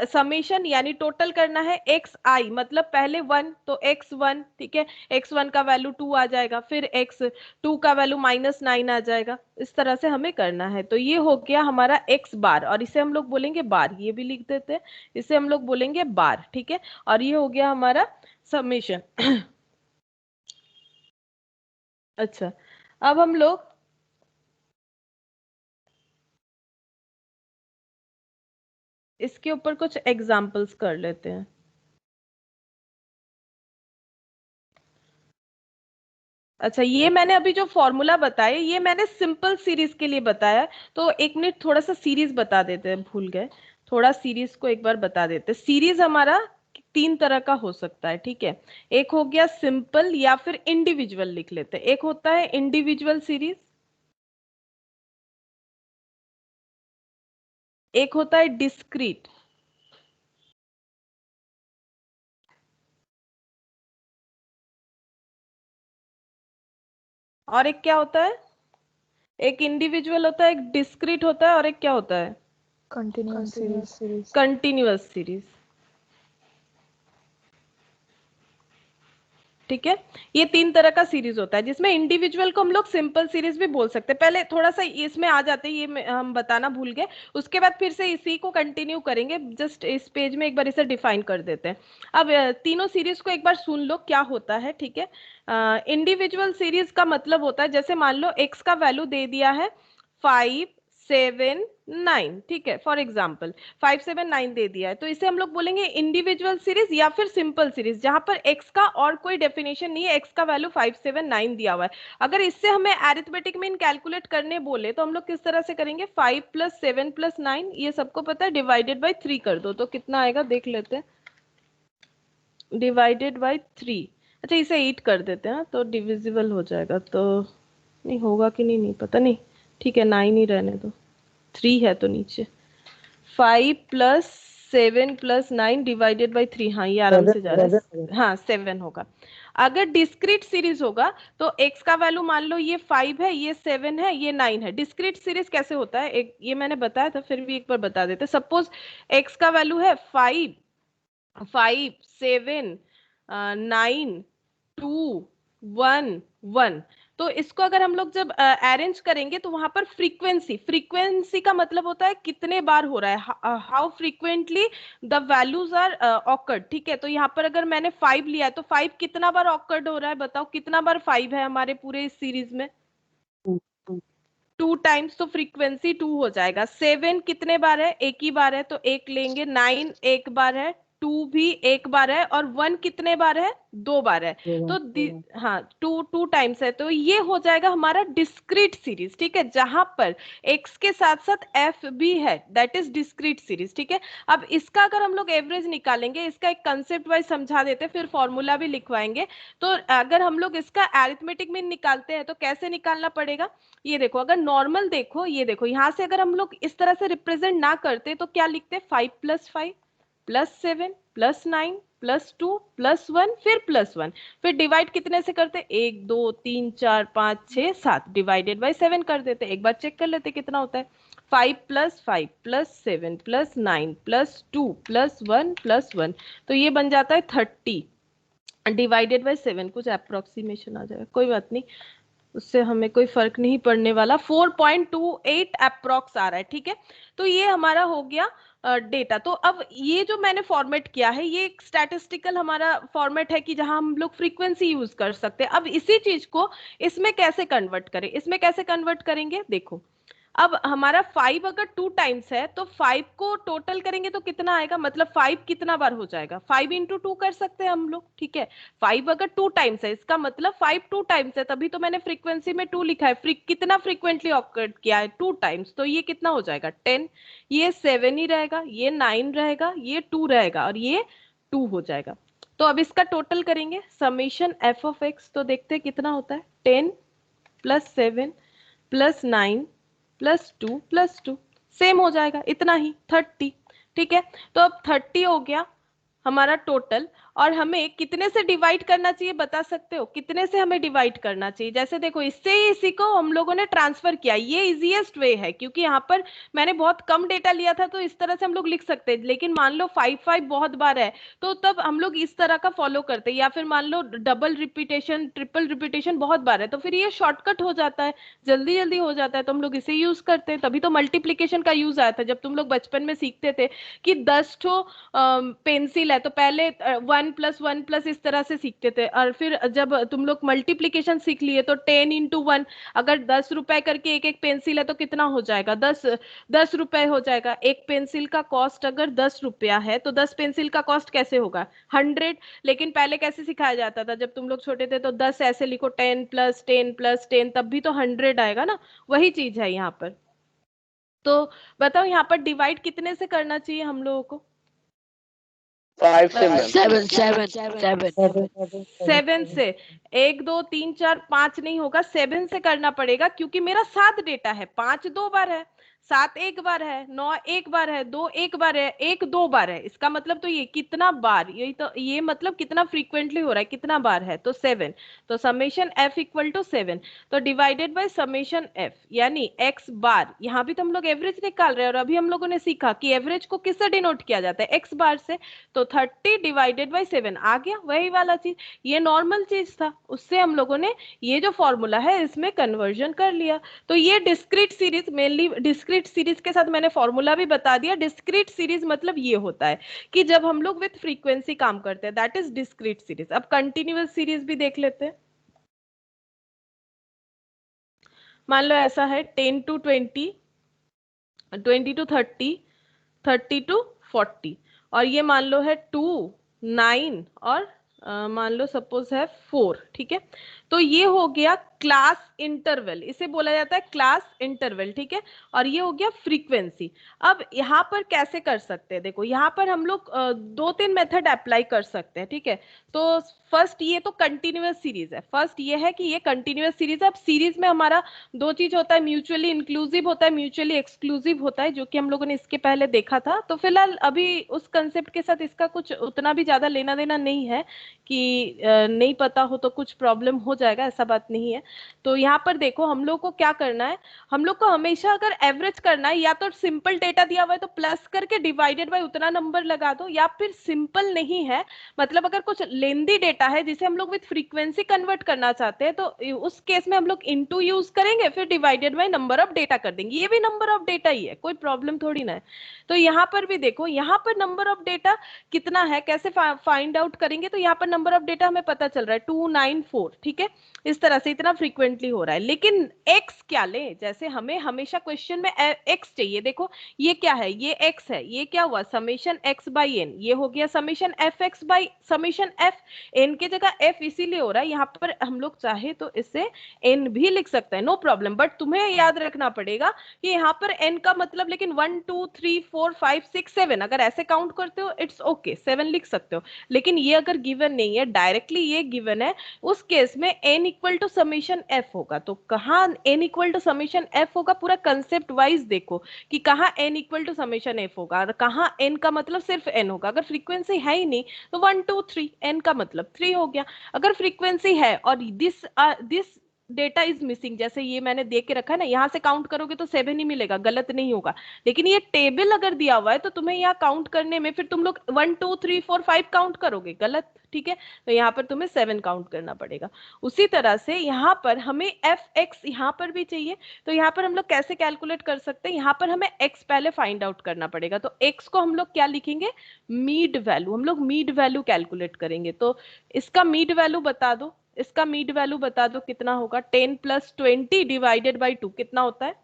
समेशन यानी टोटल करना है एक्स आई, मतलब पहले 1 तो x1, ठीक है, x1 का वैल्यू 2 आ जाएगा, फिर x2 का वैल्यू -9 आ जाएगा। इस तरह से हमें करना है। तो ये हो गया हमारा x बार, और इसे हम लोग बोलेंगे बार, ये भी लिख देते हैं, इसे हम लोग बोलेंगे बार, ठीक है। और ये हो गया हमारा समेशन। अच्छा, अब हम लोग इसके ऊपर कुछ एग्जाम्पल्स कर लेते हैं। अच्छा, ये मैंने अभी जो फॉर्मूला बताया ये मैंने सिंपल सीरीज के लिए बताया। तो एक मिनट थोड़ा सा सीरीज बता देते हैं, भूल गए, थोड़ा सीरीज को एक बार बता देते हैं। सीरीज हमारा 3 तरह का हो सकता है, ठीक है। एक हो गया सिंपल, या फिर इंडिविजुअल लिख लेते हैं। एक होता है इंडिविजुअल सीरीज, एक होता है डिस्क्रीट, और एक क्या होता है, एक इंडिविजुअल होता है, एक डिस्क्रीट होता है, और एक क्या होता है, Continuous series. कंटिन्यूअस सीरीज, ठीक है। ये 3 तरह का सीरीज होता है, जिसमें इंडिविजुअल को हम लोग सिंपल सीरीज भी बोल सकते हैं। पहले थोड़ा सा इसमें आ जाते हैं, ये हम बताना भूल गए, उसके बाद फिर से इसी को कंटिन्यू करेंगे। जस्ट इस पेज में एक बार इसे डिफाइन कर देते हैं। अब तीनों सीरीज को एक बार सुन लो क्या होता है, ठीक है। इंडिविजुअल सीरीज का मतलब होता है, जैसे मान लो एक्स का वैल्यू दे दिया है 5 7 9, ठीक है, फॉर एग्जाम्पल 5 7 9 दे दिया है, तो इसे हम लोग बोलेंगे इंडिविजुअल सीरीज या फिर सिंपल सीरीज, जहां पर एक्स का और कोई डेफिनेशन नहीं है, एक्स का वैल्यू 5 7 9 दिया हुआ है। अगर इससे हमें अरिथमेटिक मीन कैलकुलेट करने बोले तो हम लोग किस तरह से करेंगे, 5 + 7 + 9, ये सबको पता है, डिवाइडेड बाई 3 कर दो, तो कितना आएगा देख लेते हैं, डिवाइडेड बाई 3। अच्छा, इसे 8 कर देते हैं तो डिविजिबल हो जाएगा, तो नहीं होगा कि नहीं, नहीं पता, नहीं, ठीक है 9 ही रहने दो, 3 है तो नीचे 5 + 7 + 9 डिवाइडेड बाई 3, हाँ ये आराम से जा रहा है, हाँ 7 होगा। अगर डिस्क्रीट सीरीज होगा तो x का वैल्यू मान लो ये 5 है, ये 7 है, ये 9 है। डिस्क्रीट सीरीज कैसे होता है, एक ये मैंने बताया था, फिर भी एक बार बता देते। सपोज x का वैल्यू है 5 5 7 9 2 1 1, तो इसको अगर हम लोग जब अरेंज करेंगे तो वहां पर फ्रीक्वेंसी, फ्रीक्वेंसी का मतलब होता है कितने बार हो रहा है, how frequently the values are occurred, ठीक है। तो यहाँ पर अगर मैंने 5 लिया है तो 5 कितना बार ऑकर्ड हो रहा है, बताओ कितना बार 5 है हमारे पूरे इस सीरीज में, 2 टाइम्स तो फ्रीक्वेंसी 2 हो जाएगा। 7 कितने बार है? एक ही बार है तो एक लेंगे। 9 एक बार है, 2 भी एक बार है, और 1 कितने बार है? 2 बार है। तो हाँ, 2 टाइम्स है, तो ये हो जाएगा हमारा डिस्क्रीट सीरीज। ठीक है, जहां पर x के साथ साथ f भी है, दैट इज डिस्क्रीट सीरीज। ठीक है, अब इसका अगर हम लोग एवरेज निकालेंगे, इसका एक कंसेप्ट वाइज समझा देते, फिर फॉर्मूला भी लिखवाएंगे। तो अगर हम लोग इसका अरिथमेटिक मीन निकालते हैं तो कैसे निकालना पड़ेगा? ये देखो, अगर नॉर्मल देखो, ये देखो यहां से अगर हम लोग इस तरह से रिप्रेजेंट ना करते तो क्या लिखते? 5 + 5 + 7 + 9 + 2 + 1 फिर +1, फिर डिवाइड कितने से करते? 1 2 3 4 5 6 7 डिवाइडेड बाय 7 कर देते। एक बार चेक कर लेते कितना होता है। 5 + 5 + 7 + 9 + 2 + 1 + 1, तो ये बन जाता है 30 डिवाइडेड बाय 7। कुछ अप्रोक्सीमेशन आ जाएगा, कोई बात नहीं, उससे हमें कोई फर्क नहीं पड़ने वाला। 4.28 अप्रोक्स आ रहा है। ठीक है, तो ये हमारा हो गया डेटा। तो अब ये जो मैंने फॉर्मेट किया है, ये एक स्टैटिस्टिकल हमारा फॉर्मेट है कि जहां हम लोग फ्रीक्वेंसी यूज कर सकते हैं। अब इसी चीज को इसमें कैसे कन्वर्ट करें? इसमें कैसे कन्वर्ट करेंगे? देखो, अब हमारा 5 अगर 2 टाइम्स है तो 5 को टोटल करेंगे तो कितना आएगा? मतलब 5 कितना बार हो जाएगा? 5 × 2 कर सकते हैं हम लोग। ठीक है, 5 अगर 2 टाइम्स है, इसका मतलब 5 2 टाइम्स है, तभी तो मैंने फ्रीक्वेंसी में 2 लिखा है। कितना फ्रीक्वेंटली ऑकर किया है? 2 टाइम्स, तो ये कितना हो जाएगा? 10। ये 7 ही रहेगा, ये 9 रहेगा, ये 2 रहेगा, और ये 2 हो जाएगा। तो अब इसका टोटल करेंगे, समेशन f ऑफ x, तो देखते हैं कितना होता है। 10 + 7 + 9 + 2 + 2, सेम हो जाएगा, इतना ही, 30। ठीक है, तो अब 30 हो गया हमारा टोटल, और हमें कितने से डिवाइड करना चाहिए बता सकते हो? कितने से हमें डिवाइड करना चाहिए? जैसे देखो, इससे ही इसी को हम लोगों ने ट्रांसफर किया, ये इजीएस्ट वे है, क्योंकि यहाँ पर मैंने बहुत कम डेटा लिया था, तो इस तरह से हम लोग लिख सकते हैं। लेकिन मान लो 5 5 बहुत बार है, तो तब हम लोग इस तरह का फॉलो करते हैं, या फिर मान लो डबल रिपीटेशन ट्रिपल रिपीटेशन बहुत बार है, तो फिर ये शॉर्टकट हो जाता है, जल्दी जल्दी हो जाता है, तो हम लोग इसे यूज करते हैं। तभी तो मल्टीप्लीकेशन का यूज आया था, जब तुम लोग बचपन में सीखते थे कि 10 ठो पेंसिल है, तो पहले 1 + 1 + इस तरह से सीखते थे, और फिर जब तुम लोग मल्टीप्लीकेशन सीख लिए तो 10 × 1, अगर 10 रुपए करके एक एक पेंसिल है तो कितना हो जाएगा? 10 रुपए हो जाएगा। एक पेंसिल का कॉस्ट अगर 10 रुपया है तो 10 पेंसिल का कॉस्ट कैसे होगा? 100। लेकिन पहले कैसे सिखाया जाता था जब तुम लोग छोटे थे? तो 10 ऐसे लिखो, 10 + 10 + 10, तब भी तो 100 आएगा ना। वही चीज है यहाँ पर। तो बताओ यहाँ पर डिवाइड कितने से करना चाहिए हम लोगों को? 5 से मैम। 7 से। 1 2 3 4 5 नहीं होगा, 7 से करना पड़ेगा, क्योंकि मेरा 7 डेटा है। 5 2 बार है, 7 एक बार है, 9 एक बार है, 2 एक बार है, 1 2 बार है। इसका मतलब तो ये कितना बार, यही तो, ये मतलब कितना फ्रीक्वेंटली हो रहा है, कितना बार है, तो 7। तो समेशन f = 7, तो डिवाइडेड बाय समेशन f, यानी x बार। यहाँ भी तो हम लोग एवरेज निकाल रहे हैं, और अभी हम लोगों ने सीखा कि एवरेज को किससे डिनोट किया जाता है? x बार से। तो 30 डिवाइडेड बाय 7 आ गया, वही वाला चीज। ये नॉर्मल चीज था, उससे हम लोगों ने ये जो फॉर्मूला है इसमें कन्वर्जन कर लिया। तो ये discrete series, mainly discrete series के साथ मैंने फॉर्मूला भी बता दिया। डिस्क्रीट सीरीज मतलब ये होता है कि जब हम लोग विथ फ्रीक्वेंसी काम करते हैं, दैट इज डिस्क्रीट सीरीज। अब कंटिन्यूअस सीरीज भी देख लेते हैं। मान लो ऐसा है 10 to 20, 20 to 30, 30 to 40, और ये मान लो है 2 9 और मान लो सपोज है 4। ठीक है, तो ये हो गया क्लास इंटरवल, इसे बोला जाता है क्लास इंटरवल। ठीक है, और ये हो गया फ्रीक्वेंसी। अब यहाँ पर कैसे कर सकते हैं? देखो, यहाँ पर हम लोग 2-3 मेथड अप्लाई कर सकते हैं। ठीक है, तो फर्स्ट ये तो कंटिन्यूअस सीरीज है। फर्स्ट ये है कि ये कंटिन्यूअस सीरीज है। अब सीरीज में हमारा 2 चीज होता है, म्यूचुअली इंक्लूसिव होता है, म्यूचुअली एक्सक्लूसिव होता है, जो कि हम लोगों ने इसके पहले देखा था। तो फिलहाल अभी उस कंसेप्ट के साथ इसका कुछ उतना भी ज्यादा लेना देना नहीं है कि नहीं पता हो तो कुछ प्रॉब्लम हो जाएगा, ऐसा बात नहीं है। तो यहाँ पर देखो, हम लोग को क्या करना है, हम लोग को हमेशा अगर एवरेज करना है, या तो सिंपल डेटा दिया हुआ है तो प्लस करके डिवाइडेड बाय उतना नंबर लगा दो, या फिर सिंपल नहीं है, मतलब अगर कुछ लेंदी डेटा है जिसे हम लोग विथ फ्रीक्वेंसी कन्वर्ट करना चाहते हैं, तो उस केस में हम लोग इनटू यूज करेंगे, फिर divided by number of data कर देंगे। ये भी नंबर ऑफ डेटा ही है, कोई प्रॉब्लम थोड़ी ना है। तो यहाँ पर भी देखो, यहाँ पर नंबर ऑफ डेटा कितना है, कैसे फाइंड आउट करेंगे? तो यहाँ पर नंबर ऑफ डेटा हमें पता चल रहा है 294। ठीक है, इस तरह से इतना फ्रीक्वेंटली हो रहा है। लेकिन x क्या ले, जैसे हमें हमेशा क्वेश्चन में x चाहिए। देखो ये क्या है, ये x है, ये क्या हुआ समेशन x बाई n, ये हो गया summation f x by summation f, n की जगह f इसीलिए हो रहा है। यहाँ पर हम लोग चाहे तो इसे n भी लिख सकते हैं, नो प्रॉब्लम, बट तुम्हें याद रखना पड़ेगा कि यहाँ पर n का मतलब लेकिन 1 2 3 4 5 6 7 अगर ऐसे काउंट करते हो इट्स ओके 7 लिख सकते हो। लेकिन ये अगर गिवन नहीं है, डायरेक्टली ये गिवन है, उस केस में n equal to summation f होगा। तो कहाँ n equal to summation f होगा, पूरा कंसेप्ट वाइज देखो कि कहाँ n equal to summation f होगा और कहाँ n का मतलब सिर्फ n होगा। अगर फ्रीक्वेंसी है ही नहीं तो 1 2 3 n का मतलब 3 हो गया। अगर फ्रीक्वेंसी है और दिस डेटा इज मिसिंग, जैसे ये मैंने दे के रखा है ना, यहाँ से काउंट करोगे तो 7 ही मिलेगा, गलत नहीं होगा। लेकिन ये टेबल अगर दिया हुआ है तो तुम्हें यहाँ काउंट करने में फिर तुम लोग 1 2 3 4 5 काउंट करोगे, गलत, ठीक है। तो यहाँ पर तुम्हें 7 काउंट करना पड़ेगा। उसी तरह से यहाँ पर हमें एफ एक्स यहाँ पर भी चाहिए। तो यहाँ पर हम लोग कैसे कैलकुलेट कर सकते हैं, यहाँ पर हमें एक्स पहले फाइंड आउट करना पड़ेगा। तो एक्स को हम लोग क्या लिखेंगे, मीड वैल्यू, हम लोग मीड वैल्यू कैलकुलेट करेंगे। तो इसका मीड वैल्यू बता दो, इसका मीड वैल्यू बता दो कितना होगा। 10 प्लस 20 डिवाइडेड बाई 2 कितना होता है,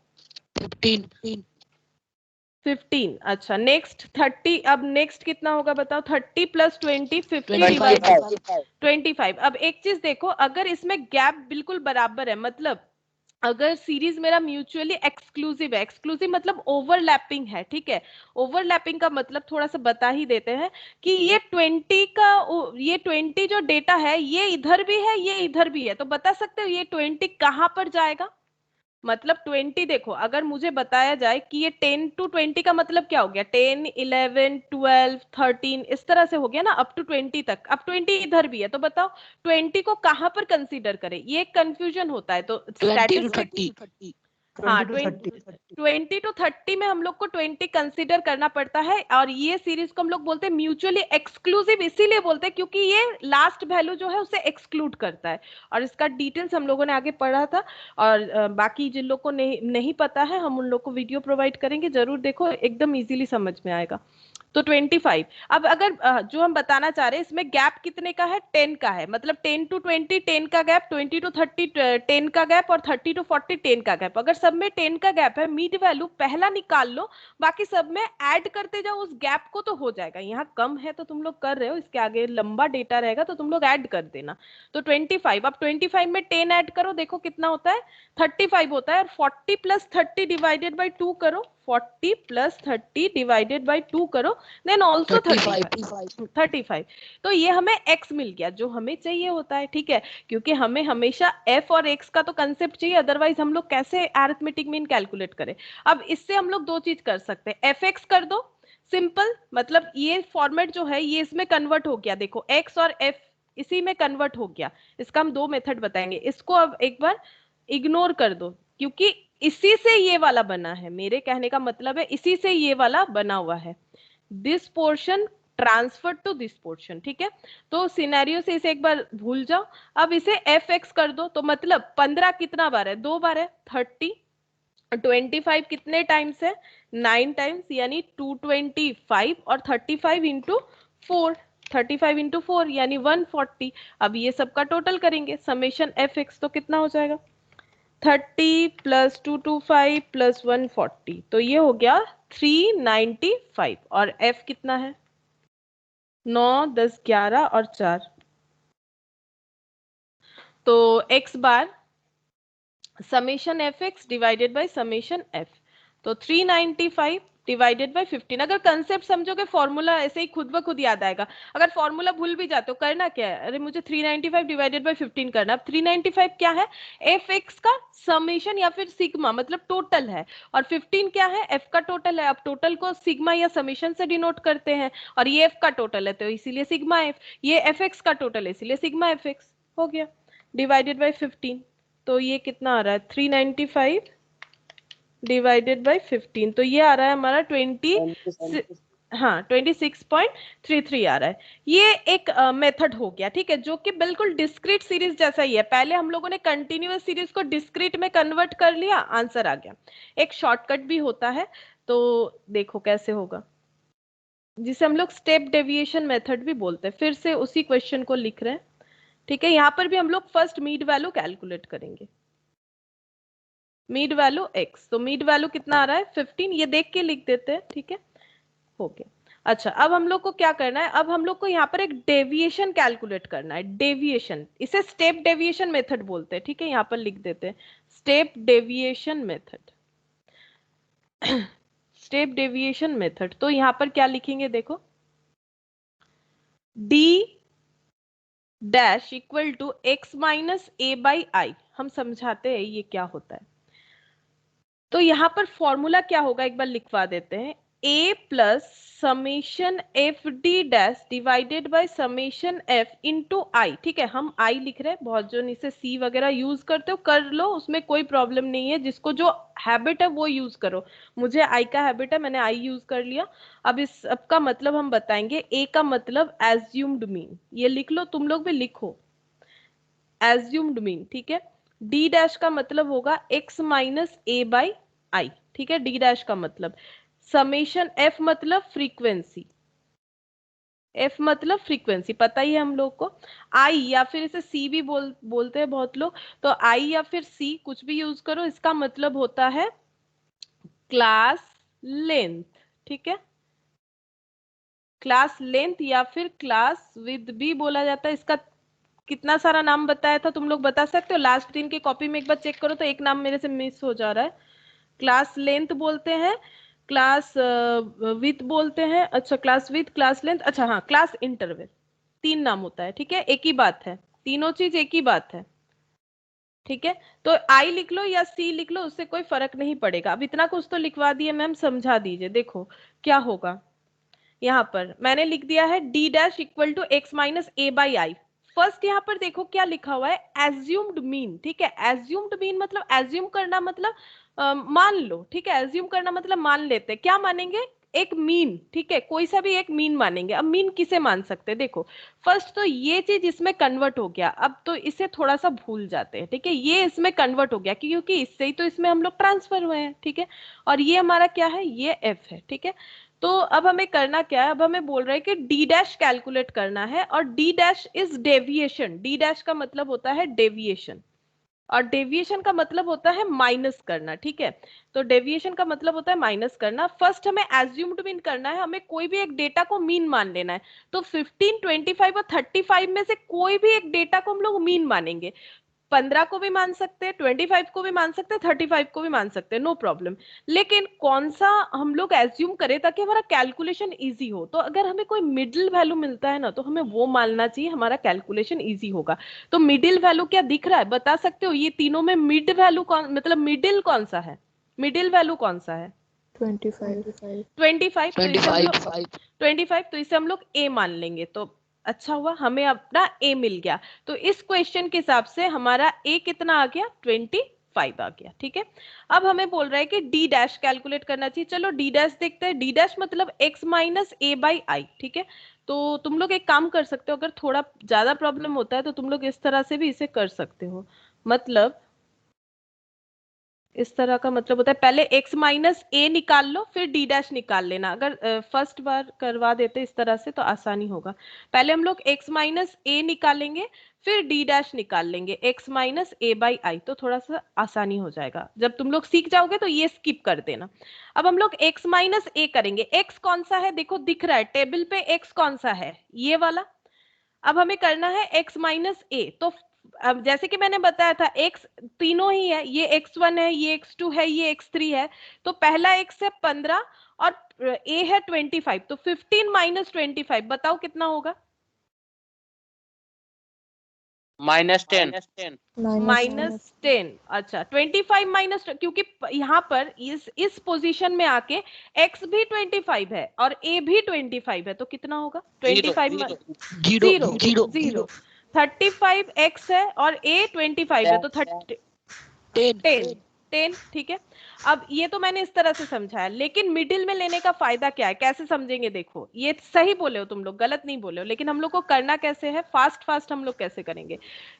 15। अच्छा नेक्स्ट 30, अब नेक्स्ट कितना होगा बताओ, 30 प्लस 20 50 डिवाइडेड 25। अब एक चीज देखो, अगर इसमें गैप बिल्कुल बराबर है, मतलब अगर सीरीज मेरा म्यूचुअली एक्सक्लूसिव है, एक्सक्लूसिव मतलब ओवरलैपिंग है, ठीक है। ओवरलैपिंग का मतलब थोड़ा सा बता ही देते हैं कि ये 20 का, ये 20 जो डेटा है ये इधर भी है ये इधर भी है, तो बता सकते हो ये 20 कहां पर जाएगा। मतलब 20 देखो, अगर मुझे बताया जाए कि ये 10 टू 20 का मतलब क्या हो गया, 10 11 12 13 इस तरह से हो गया ना, अप टू 20 तक। अब 20 इधर भी है तो बताओ 20 को कहां पर कंसीडर करें, ये कंफ्यूजन होता है। तो स्टैटिस्टिक्स, हाँ 20 टू 30 में हम लोग को 20 कंसीडर करना पड़ता है। और ये सीरीज को हम लोग बोलते हैं म्यूचुअली एक्सक्लूसिव, इसीलिए बोलते हैं क्योंकि ये लास्ट वैल्यू जो है उसे एक्सक्लूड करता है। और इसका डिटेल्स हम लोगों ने आगे पढ़ा था। और बाकी जिन लोग को नहीं पता है हम उन लोग को वीडियो प्रोवाइड करेंगे, जरूर देखो, एकदम इजीली समझ में आएगा। तो 25। अब अगर जो हम बताना चाह रहे हैं इसमें गैप कितने का है, 10 का है, मतलब 10 टू 20 10 का गैप, 20 टू 30 10 का गैप और 30 टू 40 10 का गैप। अगर सब में 10 का गैप है, मीड वैल्यू पहला निकाल लो, बाकी सब में ऐड करते जाओ उस गैप को तो हो जाएगा। यहाँ कम है तो तुम लोग कर रहे हो, इसके आगे लंबा डेटा रहेगा तो तुम लोग ऐड कर देना। तो 25, अब 25 में 10 ऐड करो, देखो कितना होता है, 35 होता है। और 40 प्लस 30 डिवाइडेड बाई 2 करो, 40 प्लस 30 डिवाइडेड बाई 2 करो, देन ऑल्सो 35। तो ये हमें x मिल गया जो हमें चाहिए होता है, ठीक है। क्योंकि हमें हमेशा f और x का तो कंसेप्ट चाहिए, अदरवाइज हम लोग कैसे अरिथमेटिक मीन कैलकुलेट करें। अब इससे हम लोग दो चीज कर सकते हैं, fx कर दो सिंपल, मतलब ये फॉर्मेट जो है ये इसमें कन्वर्ट हो गया, देखो x और f इसी में कन्वर्ट हो गया। इसका हम दो मेथड बताएंगे, इसको अब एक बार इग्नोर कर दो क्योंकि इसी से ये वाला बना है, मेरे कहने का मतलब है इसी से ये वाला बना हुआ है, this portion transfer to this portion, ठीक है। तो सिनेरियो से इसे एक बार भूल जाओ। अब इसे एफ एक्स कर दो, तो मतलब 15 कितना बार है, 2 बार है, 30। 25 कितने टाइम्स है, 9 टाइम्स, यानी 225। और 35 इंटू 4, 35 इंटू 4 यानी 140। अब ये सबका टोटल करेंगे समेशन एफ एक्स, तो कितना हो जाएगा, 30 प्लस 225 प्लस 140, तो ये हो गया 395। और f कितना है, 9 10 11 और 4, तो x bar summation f x divided by summation F, तो 395 डिवाइडेड बाई 15। अगर कंसेप्ट समझोगे फॉर्मूला ऐसे ही खुद ब खुद याद आएगा। अगर फॉर्मूला भूल भी जाते हो करना क्या है, अरे मुझे 395 डिवाइडेड बाई 15 करना। अब 395 क्या है, एफ एक्स का समेशन या फिर सिग्मा, मतलब टोटल है, और 15 क्या है, एफ का टोटल है। अब टोटल को सिग्मा या समेशन से डिनोट करते हैं, और ये एफ का टोटल है तो इसीलिए सिग्मा एफ, ये एफ एक्स का टोटल है इसीलिए सिग्मा एफ एक्स, हो गया डिवाइडेड बाई 15। तो ये कितना आ रहा है, 395 डिवाइडेड बाई 15, तो ये आ रहा है हमारा 26.33 आ रहा है। ये एक मेथड हो गया, ठीक है, जो कि बिल्कुल डिस्क्रीट सीरीज जैसा ही है। पहले हम लोगों ने कंटिन्यूअस सीरीज को डिस्क्रीट में कन्वर्ट कर लिया, आंसर आ गया। एक शॉर्टकट भी होता है, तो देखो कैसे होगा, जिसे हम लोग स्टेप डेविएशन मेथड भी बोलते हैं। फिर से उसी क्वेश्चन को लिख रहे हैं, ठीक है, यहाँ पर भी हम लोग फर्स्ट मीड वैल्यू कैलकुलेट करेंगे, मीड वैल्यू x, तो मीड वैल्यू कितना आ रहा है 15, ये देख के लिख देते हैं, ठीक है, हो गया। अच्छा, अब हम लोग को क्या करना है, अब हम लोग को यहाँ पर एक डेविएशन कैलकुलेट करना है, डेविएशन, इसे स्टेप डेविएशन मेथड बोलते हैं, ठीक है, यहाँ पर लिख देते हैं step deviation method, step deviation method. तो यहाँ पर क्या लिखेंगे देखो, d dash equal to x minus a by i, हम समझाते हैं ये क्या होता है। तो यहाँ पर फॉर्मूला क्या होगा एक बार लिखवा देते हैं, a plus summation f d dash divided by summation f into i, ठीक है, हम i लिख रहे हैं, बहुत जो इसे c वगैरह यूज करते हो कर लो, उसमें कोई प्रॉब्लम नहीं है, जिसको जो हैबिट है वो यूज करो, मुझे i का हैबिट है, मैंने i यूज कर लिया। अब इस अब का मतलब हम बताएंगे, a का मतलब एज्यूम्ड मीन, ये लिख लो, तुम लोग भी लिखो एज्यूम्ड मीन, ठीक है। d डैश का मतलब होगा x minus a by i, ठीक है, d डैश का मतलब, समेशन f मतलब फ्रीक्वेंसी, f मतलब फ्रीक्वेंसी पता ही है हम लोग को, i या फिर इसे c भी बोलते हैं बहुत लोग, तो i या फिर c कुछ भी यूज करो, इसका मतलब होता है क्लास लेंथ, ठीक है, क्लास लेंथ या फिर क्लास विड्थ भी बोला जाता है, इसका कितना सारा नाम बताया था तुम लोग बता सकते हो, लास्ट दिन की कॉपी में एक बार चेक करो तो एक नाम मेरे से मिस हो जा रहा है, क्लास लेंथ बोलते हैं, क्लास विथ बोलते हैं, अच्छा क्लास विथ, क्लास लेंथ, अच्छा हाँ क्लास इंटरवल, तीन नाम होता है, ठीक है, एक ही बात है, तीनों चीज एक ही बात है, ठीक है। तो आई लिख लो या सी लिख लो, उससे कोई फर्क नहीं पड़ेगा। अब इतना कुछ तो लिखवा दिए मैम, समझा दीजिए, देखो क्या होगा, यहाँ पर मैंने लिख दिया है d dash equal to x minus a by i. First यहाँ पर देखो क्या लिखा हुआ है, एज्यूम्ड मीन, ठीक है, एज्यूम्ड मीन मतलब एज्यूम करना मतलब मान लो, ठीक है, एज्यूम करना मतलब मान लेते, क्या मानेंगे, एक मीन, ठीक है, कोई सा भी एक मीन मानेंगे। अब मीन किसे मान सकते हैं, देखो फर्स्ट तो ये चीज इसमें कन्वर्ट हो गया, अब तो इसे थोड़ा सा भूल जाते हैं, ठीक है, ये इसमें कन्वर्ट हो गया क्योंकि इससे ही तो इसमें हम लोग ट्रांसफर हुए हैं, ठीक है, और ये हमारा क्या है, ये एफ है, ठीक है। तो अब हमें करना क्या है, अब हमें बोल रहे हैं कि डी डैश कैलकुलेट करना है, और D dash is deviation, D dash का मतलब होता है डेविएशन, और डेविएशन का मतलब होता है माइनस करना, ठीक है, तो डेविएशन का मतलब होता है माइनस करना। फर्स्ट हमें एज्यूम्ड मीन करना है, हमें कोई भी एक डेटा को मीन मान लेना है, तो 15, 25 और 35 में से कोई भी एक डेटा को हम लोग मीन मानेंगे, 15 को भी मान सकते हैं, 25 को भी मान सकते हैं, 35 को भी मान सकते हैं, नो प्रॉब्लम। लेकिन कौन सा हम लोग एज्यूम करें ताकि हमारा कैलकुलेशन इजी हो, तो अगर हमें कोई मिडिल वैल्यू मिलता है ना तो हमें वो मानना चाहिए, हमारा कैलकुलेशन इजी होगा। तो मिडिल वैल्यू क्या दिख रहा है, बता सकते हो, ये तीनों में मिड वैल्यू कौन, मतलब मिडिल कौन सा है, मिडिल वैल्यू कौन सा है, 25 25, तो इसे हम लोग 25, तो इसे हम लोग a मान लेंगे, तो अच्छा हुआ हमें अपना a मिल गया। तो इस क्वेश्चन के हिसाब से हमारा a कितना आ गया, 25 आ गया, ठीक है। अब हमें बोल रहा है कि d डैश कैलकुलेट करना चाहिए, चलो d डैश देखते हैं, d डैश मतलब x minus a by i, ठीक है। तो तुम लोग एक काम कर सकते हो, अगर थोड़ा ज्यादा प्रॉब्लम होता है तो तुम लोग इस तरह से भी इसे कर सकते हो, मतलब इस तरह का मतलब होता है, पहले x माइनस ए निकाल लो फिर d डैश निकाल लेना, अगर फर्स्ट बार करवा देते इस तरह से तो आसानी होगा। पहले हम लोग x माइनस ए निकालेंगे फिर d डैश निकाल लेंगे, x माइनस ए बाई आई, तो थोड़ा सा आसानी हो जाएगा, जब तुम लोग सीख जाओगे तो ये स्किप कर देना। अब हम लोग x माइनस ए करेंगे, x कौन सा है देखो दिख रहा है टेबल पे, x कौन सा है, ये वाला। अब हमें करना है x माइनस ए, तो अब जैसे कि मैंने बताया था x तीनों ही है, ये x1 है, ये x2 है, ये x3 है, तो पहला x है 15 और a है 25, तो 15 माइनस 25 बताओ कितना होगा, -10। माइनस 10, अच्छा 25 माइनस, क्योंकि यहाँ पर इस पोजीशन में आके x भी 25 है और a भी 25 है, तो कितना होगा 25 जीरो जीरो 35 x है और a 25 है, तो 10, ठीक है। अब ये तो मैंने इस तरह से समझाया, लेकिन मिडिल में लेने का फायदा क्या है, कैसे समझेंगे, देखो ये सही बोले हो तुम लोग, गलत नहीं बोले हो, लेकिन हम लोग को करना कैसे है, फास्ट फास्ट हम लोग कैसे करेंगे,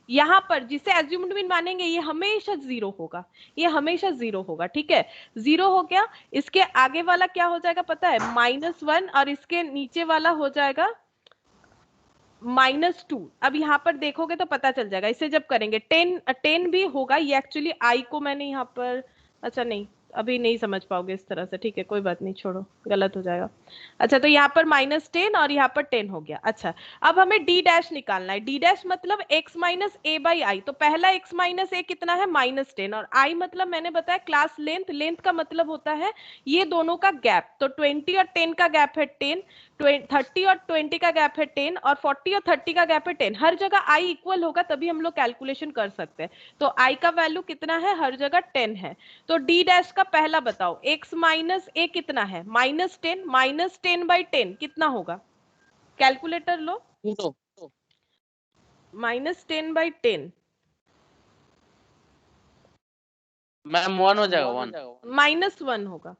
यहाँ पर जिसे एज्यूम्ड मीन मानेंगे ये हमेशा जीरो होगा, ये हमेशा जीरो होगा, ठीक है, जीरो हो गया। इसके आगे वाला क्या हो जाएगा पता है, -1, और इसके नीचे वाला हो जाएगा -2। अब यहाँ पर देखोगे तो पता चल जाएगा, इसे जब करेंगे 10 भी होगा, ये एक्चुअली आई को मैंने यहाँ पर, अच्छा नहीं अभी नहीं समझ पाओगे इस तरह से, ठीक है कोई बात नहीं, छोड़ो गलत हो जाएगा। अच्छा तो यहाँ पर -10 और यहाँ पर 10 हो गया। अच्छा अब हमें डी डैश निकालना है, डी डैश मतलब x माइनस ए बाई आई। तो पहला x माइनस ए कितना है, -10, और i मतलब मैंने बताया क्लास लेंथ, लेंथ का मतलब होता है ये दोनों का गैप। तो 20 और 10 का गैप है 10, 30 और 20 का गैप है 10, और 40 और 30 का गैप है 10। हर जगह i इक्वल होगा तभी हम लोग कैलकुलेशन कर सकते हैं। तो i का वैल्यू कितना है, हर जगह 10 है। तो डी डैश का पहला बताओ, x माइनस ए कितना है, -10, -10/10 कितना होगा, कैलकुलेटर लो। 2 -10/10 मैम 1 हो जाएगा, 1 -1 होगा,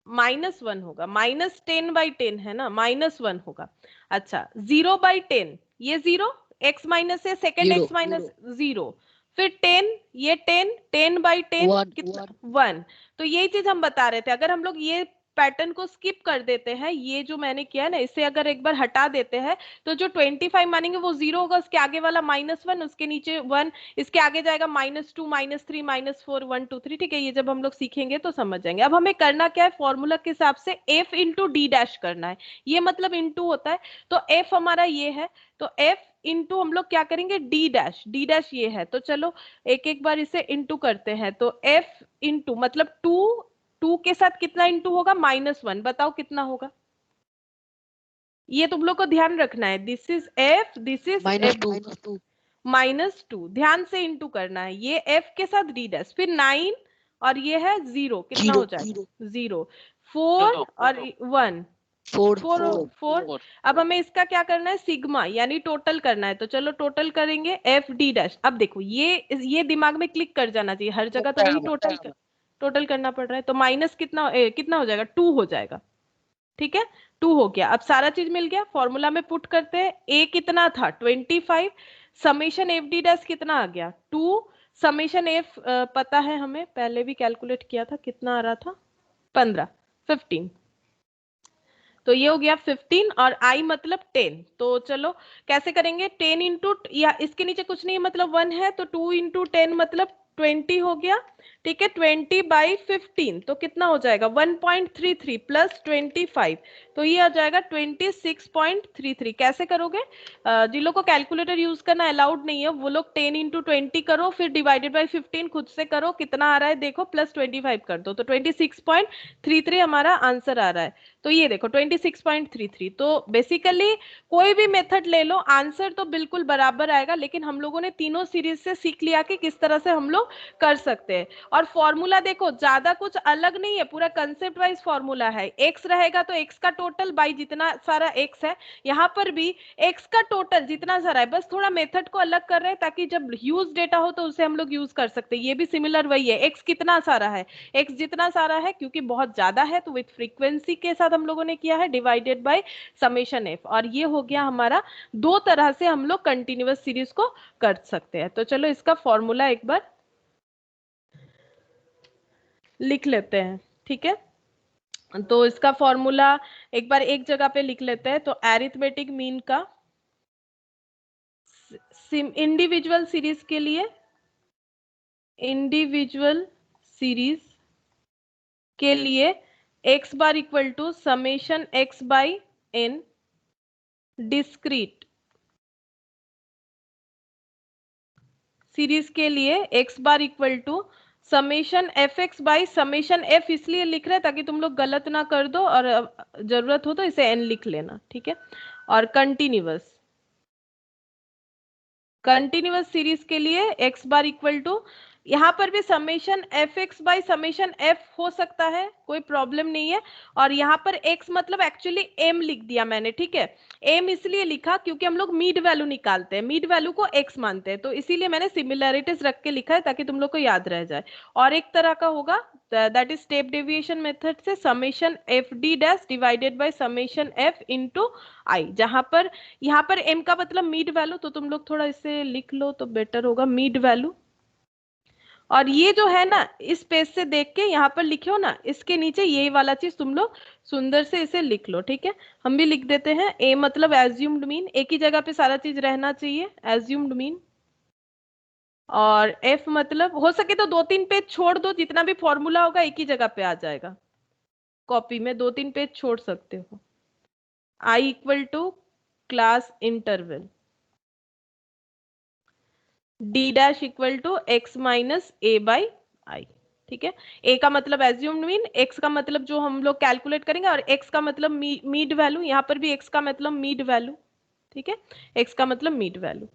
-1 होगा, -10/10 है ना, -1 होगा। अच्छा 0/10, ये 0, x माइनस है सेकेंड, x माइनस 0, फिर 10, ये 10, 10/10 कितना, 1। तो यही चीज हम बता रहे थे, अगर हम लोग ये पैटर्न को स्किप कर देते हैं, ये जो मैंने किया ना, इसे अगर एक बार हटा देते हैं, तो जो 25 मानेंगे वो 0 होगा, उसके आगे वाला -1, उसके नीचे 1, इसके आगे जाएगा -2, -3, -4, 1 2 3, ठीक है। ये जब हम लोग सीखेंगे तो समझ जाएंगे। अब हमें करना क्या है, फॉर्मूला के हिसाब से f इंटू डी डैश करना है, ये मतलब इंटू होता है। तो f हमारा ये है, तो f इंटू हम लोग क्या करेंगे, डी डैश, डी डैश ये है। तो चलो एक एक बार इसे इंटू करते हैं। तो f इंटू मतलब 2 के साथ कितना इंटू होगा, -1, बताओ कितना होगा, ये तुम लोग को ध्यान रखना है। This is f, this is -2, ध्यान से इंटू करना है, ये f के साथ डी डैश, फिर 9 और ये है 0, कितना हो जाएगा 0, 4 और 1, 4। अब हमें इसका क्या करना है, सिग्मा यानी टोटल करना है। तो चलो टोटल करेंगे f डी डैश। अब देखो ये दिमाग में क्लिक कर जाना चाहिए, हर जगह तो वही टोटल करना पड़ रहा है। तो माइनस कितना कितना हो जाएगा, 2 हो जाएगा, ठीक है 2 हो गया। अब सारा चीज मिल गया, फॉर्मूला में पुट करते हैं। a कितना था 25, समेशन एफ डी डैश कितना आ गया 2, समेशन एफ पता है हमें, पहले भी कैलकुलेट किया था, कितना आ रहा था 15। तो ये हो गया 15 और i मतलब 10। तो चलो कैसे करेंगे, 10 इंटू, या इसके नीचे कुछ नहीं मतलब 1 है, तो 2 इंटू 10 मतलब 20 हो गया, ठीक है। 20/15 तो कितना हो जाएगा 1.33 प्लस 25, तो ये आ जाएगा 26.33। कैसे करोगे, जिन लोग को कैलकुलेटर यूज करना अलाउड नहीं है वो लोग 10 इंटू 20 करो, फिर डिवाइडेड बाई 15 खुद से करो, कितना आ रहा है देखो, प्लस 25 कर दो, तो 26.33 हमारा आंसर आ रहा है। तो ये देखो 26.33। तो बेसिकली कोई भी मेथड ले लो, आंसर तो बिल्कुल बराबर आएगा, लेकिन हम लोगों ने तीनों सीरीज से सीख लिया कि किस तरह से हम लोग कर सकते हैं। और फॉर्मूला देखो ज्यादा कुछ अलग नहीं है, पूरा कंसेप्ट वाइज फॉर्मूला है। एक्स रहेगा तो एक्स का टोटल बाई जितना सारा एक्स है, यहाँ पर भी एक्स का टोटल जितना सारा है, बस थोड़ा मेथड को अलग कर रहे हैं ताकि जब ह्यूज डेटा हो तो उसे हम लोग यूज कर सकते हैं। ये भी सिमिलर वही है, एक्स कितना सारा है, एक्स जितना सारा है क्योंकि बहुत ज्यादा है तो विथ फ्रीक्वेंसी के साथ हम लोगों ने किया है, डिवाइडेड बाय समेशन एफ। और ये हो गया हमारा, दो तरह से हम लोग कंटिन्यूअस सीरीज को कर सकते हैं। तो चलो इसका फॉर्मूला एक बार लिख लेते हैं, ठीक है। तो इसका फॉर्मूला एक बार एक जगह पे लिख लेते हैं। तो एरिथमेटिक मीन का इंडिविजुअल सीरीज के लिए, इंडिविजुअल सीरीज के लिए x bar equal to summation x by n, discrete series के लिए x bar equal to summation f x by summation f, इसलिए लिख रहे हैं ताकि तुम लोग गलत ना कर दो और जरूरत हो तो इसे n लिख लेना, ठीक है। और कंटिन्यूअस सीरीज के लिए x बार इक्वल टू, यहाँ पर भी summation f x by summation F हो सकता है, कोई प्रॉब्लम नहीं है। और यहाँ पर x मतलब एक्चुअली m लिख दिया मैंने, ठीक है। m इसलिए लिखा क्योंकि हम लोग मीड वैल्यू निकालते हैं, मीड वैल्यू को x मानते हैं, तो इसीलिए मैंने सिमिलैरिटीज रख के लिखा है ताकि तुम लोग को याद रह जाए। और एक तरह का होगा that is step deviation method से, summation f d dash divided by summation f into i, जहां पर यहाँ पर m का मतलब मीड वैल्यू, तो तुम लोग थोड़ा इसे लिख लो तो बेटर होगा, मीड वैल्यू और ये जो है ना, इस पेज से देख के यहाँ पर लिखे हो ना, इसके नीचे ये वाला चीज तुम लोग सुंदर से इसे लिख लो, ठीक है। हम भी लिख देते हैं। ए मतलब एज्यूम्ड मीन, एक ही जगह पे सारा चीज रहना चाहिए, एज्यूम्ड मीन। और एफ मतलब हो सके तो 2-3 पेज छोड़ दो, जितना भी फॉर्मूला होगा एक ही जगह पे आ जाएगा। कॉपी में 2-3 पेज छोड़ सकते हो। I equal to class interval, d dash equal to x minus a by i, ठीक है। ए का मतलब एज्यूम्ड मीन, एक्स का मतलब जो हम लोग कैलकुलेट करेंगे, और एक्स का मतलब मीड वैल्यू, यहाँ पर भी एक्स का मतलब मीड वैल्यू, ठीक है। एक्स का मतलब मीड वैल्यू।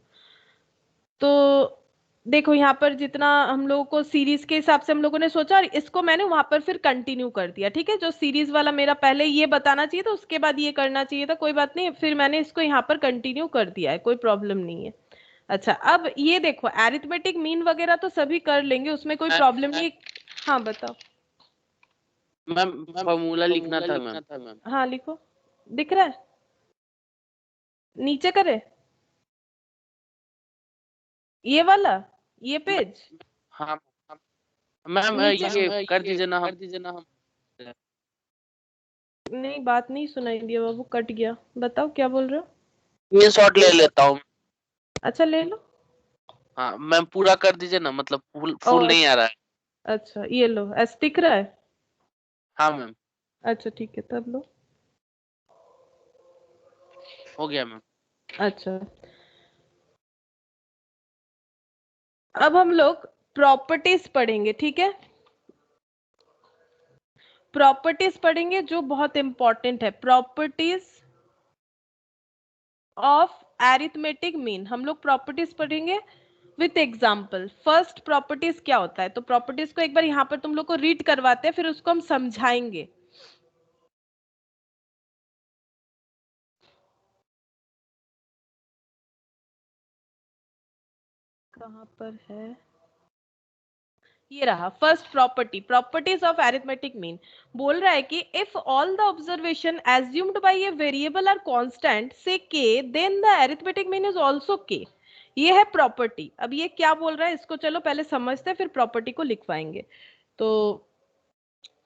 तो देखो यहाँ पर जितना हम लोगों को सीरीज के हिसाब से हम लोगों ने सोचा, और इसको मैंने वहां पर फिर कंटिन्यू कर दिया, ठीक है। जो सीरीज वाला मेरा पहले ये बताना चाहिए था, उसके बाद ये करना चाहिए था, कोई बात नहीं, फिर मैंने इसको यहाँ पर कंटिन्यू कर दिया है, कोई प्रॉब्लम नहीं है। अच्छा, अब ये देखो एरिथमेटिक मीन वगैरह तो सभी कर लेंगे, उसमें कोई प्रॉब्लम नहीं। हाँ बताओ। मैम फॉर्मूला लिखना था मैम। हाँ लिखो, दिख रहा है नीचे करे, ये वाला, ये पेज हाँ मैम नीचे। ये कर दीजिए ना हम। नहीं, बात नहीं सुनाई दिया बाबू, कट गया। बताओ क्या बोल रहे हो। ये शॉट ले लेता हूँ। अच्छा ले लो। हाँ मैम पूरा कर दीजिए ना, मतलब फुल ओ नहीं आ रहा है। अच्छा, ये लो, ऐसे दिख रहा है। हाँ मैम अच्छा ठीक है, तब लो। हो गया मैम। अच्छा, अब हम लोग प्रॉपर्टीज पढ़ेंगे, ठीक है। प्रॉपर्टीज पढ़ेंगे जो बहुत इंपॉर्टेंट है, प्रॉपर्टीज ऑफ एरिथमेटिक मीन। हम लोग प्रॉपर्टीज पढ़ेंगे विथ एग्जाम्पल। फर्स्ट प्रॉपर्टीज क्या होता है, तो प्रॉपर्टीज को एक बार यहाँ पर तुम लोग को रीड करवाते हैं, फिर उसको हम समझाएंगे। कहाँ पर है, ये रहा first property, properties of arithmetic mean. बोल रहा है कि if all the observation assumed by a variable are constant say k, then the arithmetic mean is also k. ये है प्रॉपर्टी। अब ये क्या बोल रहा है, इसको चलो पहले समझते हैं, फिर प्रॉपर्टी को लिखवाएंगे। तो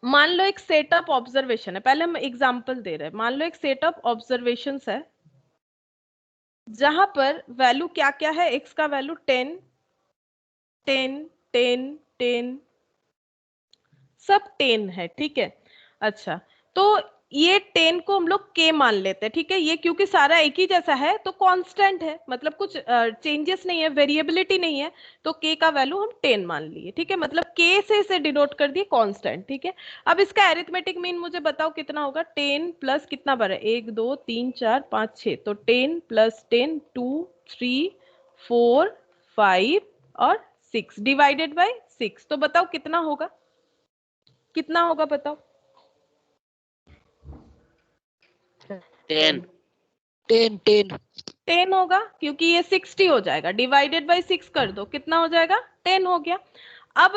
मान लो एक सेट ऑफ ऑब्जर्वेशन है, पहले हम एग्जांपल दे रहे हैं। मान लो एक सेट ऑफ ऑब्जर्वेशंस है, जहां पर वैल्यू क्या क्या है, एक्स का वैल्यू 10 10 10 10, सब 10 है, ठीक है। अच्छा, तो ये 10 को हम लोग k मान लेते हैं, ठीक है। ये क्योंकि सारा एक ही जैसा है तो कांस्टेंट है, मतलब कुछ चेंजेस नहीं है, वेरिएबिलिटी नहीं है, तो k का वैल्यू हम 10 मान लिए, ठीक है। मतलब k से इसे डिनोट कर दिए कांस्टेंट, ठीक है। अब इसका एरिथमेटिक मीन मुझे बताओ कितना होगा। 10 प्लस कितना बड़ा, 1 2 3 4 5 6, तो 10 प्लस 10 2 3 4 5 और 6 डिवाइडेड बाय 6, तो बताओ कितना होगा, कितना होगा बताओ। 10 10 होगा, क्योंकि ये 60 हो जाएगा, डिवाइडेड बाय 6 कर दो, कितना हो जाएगा, 10 हो गया। अब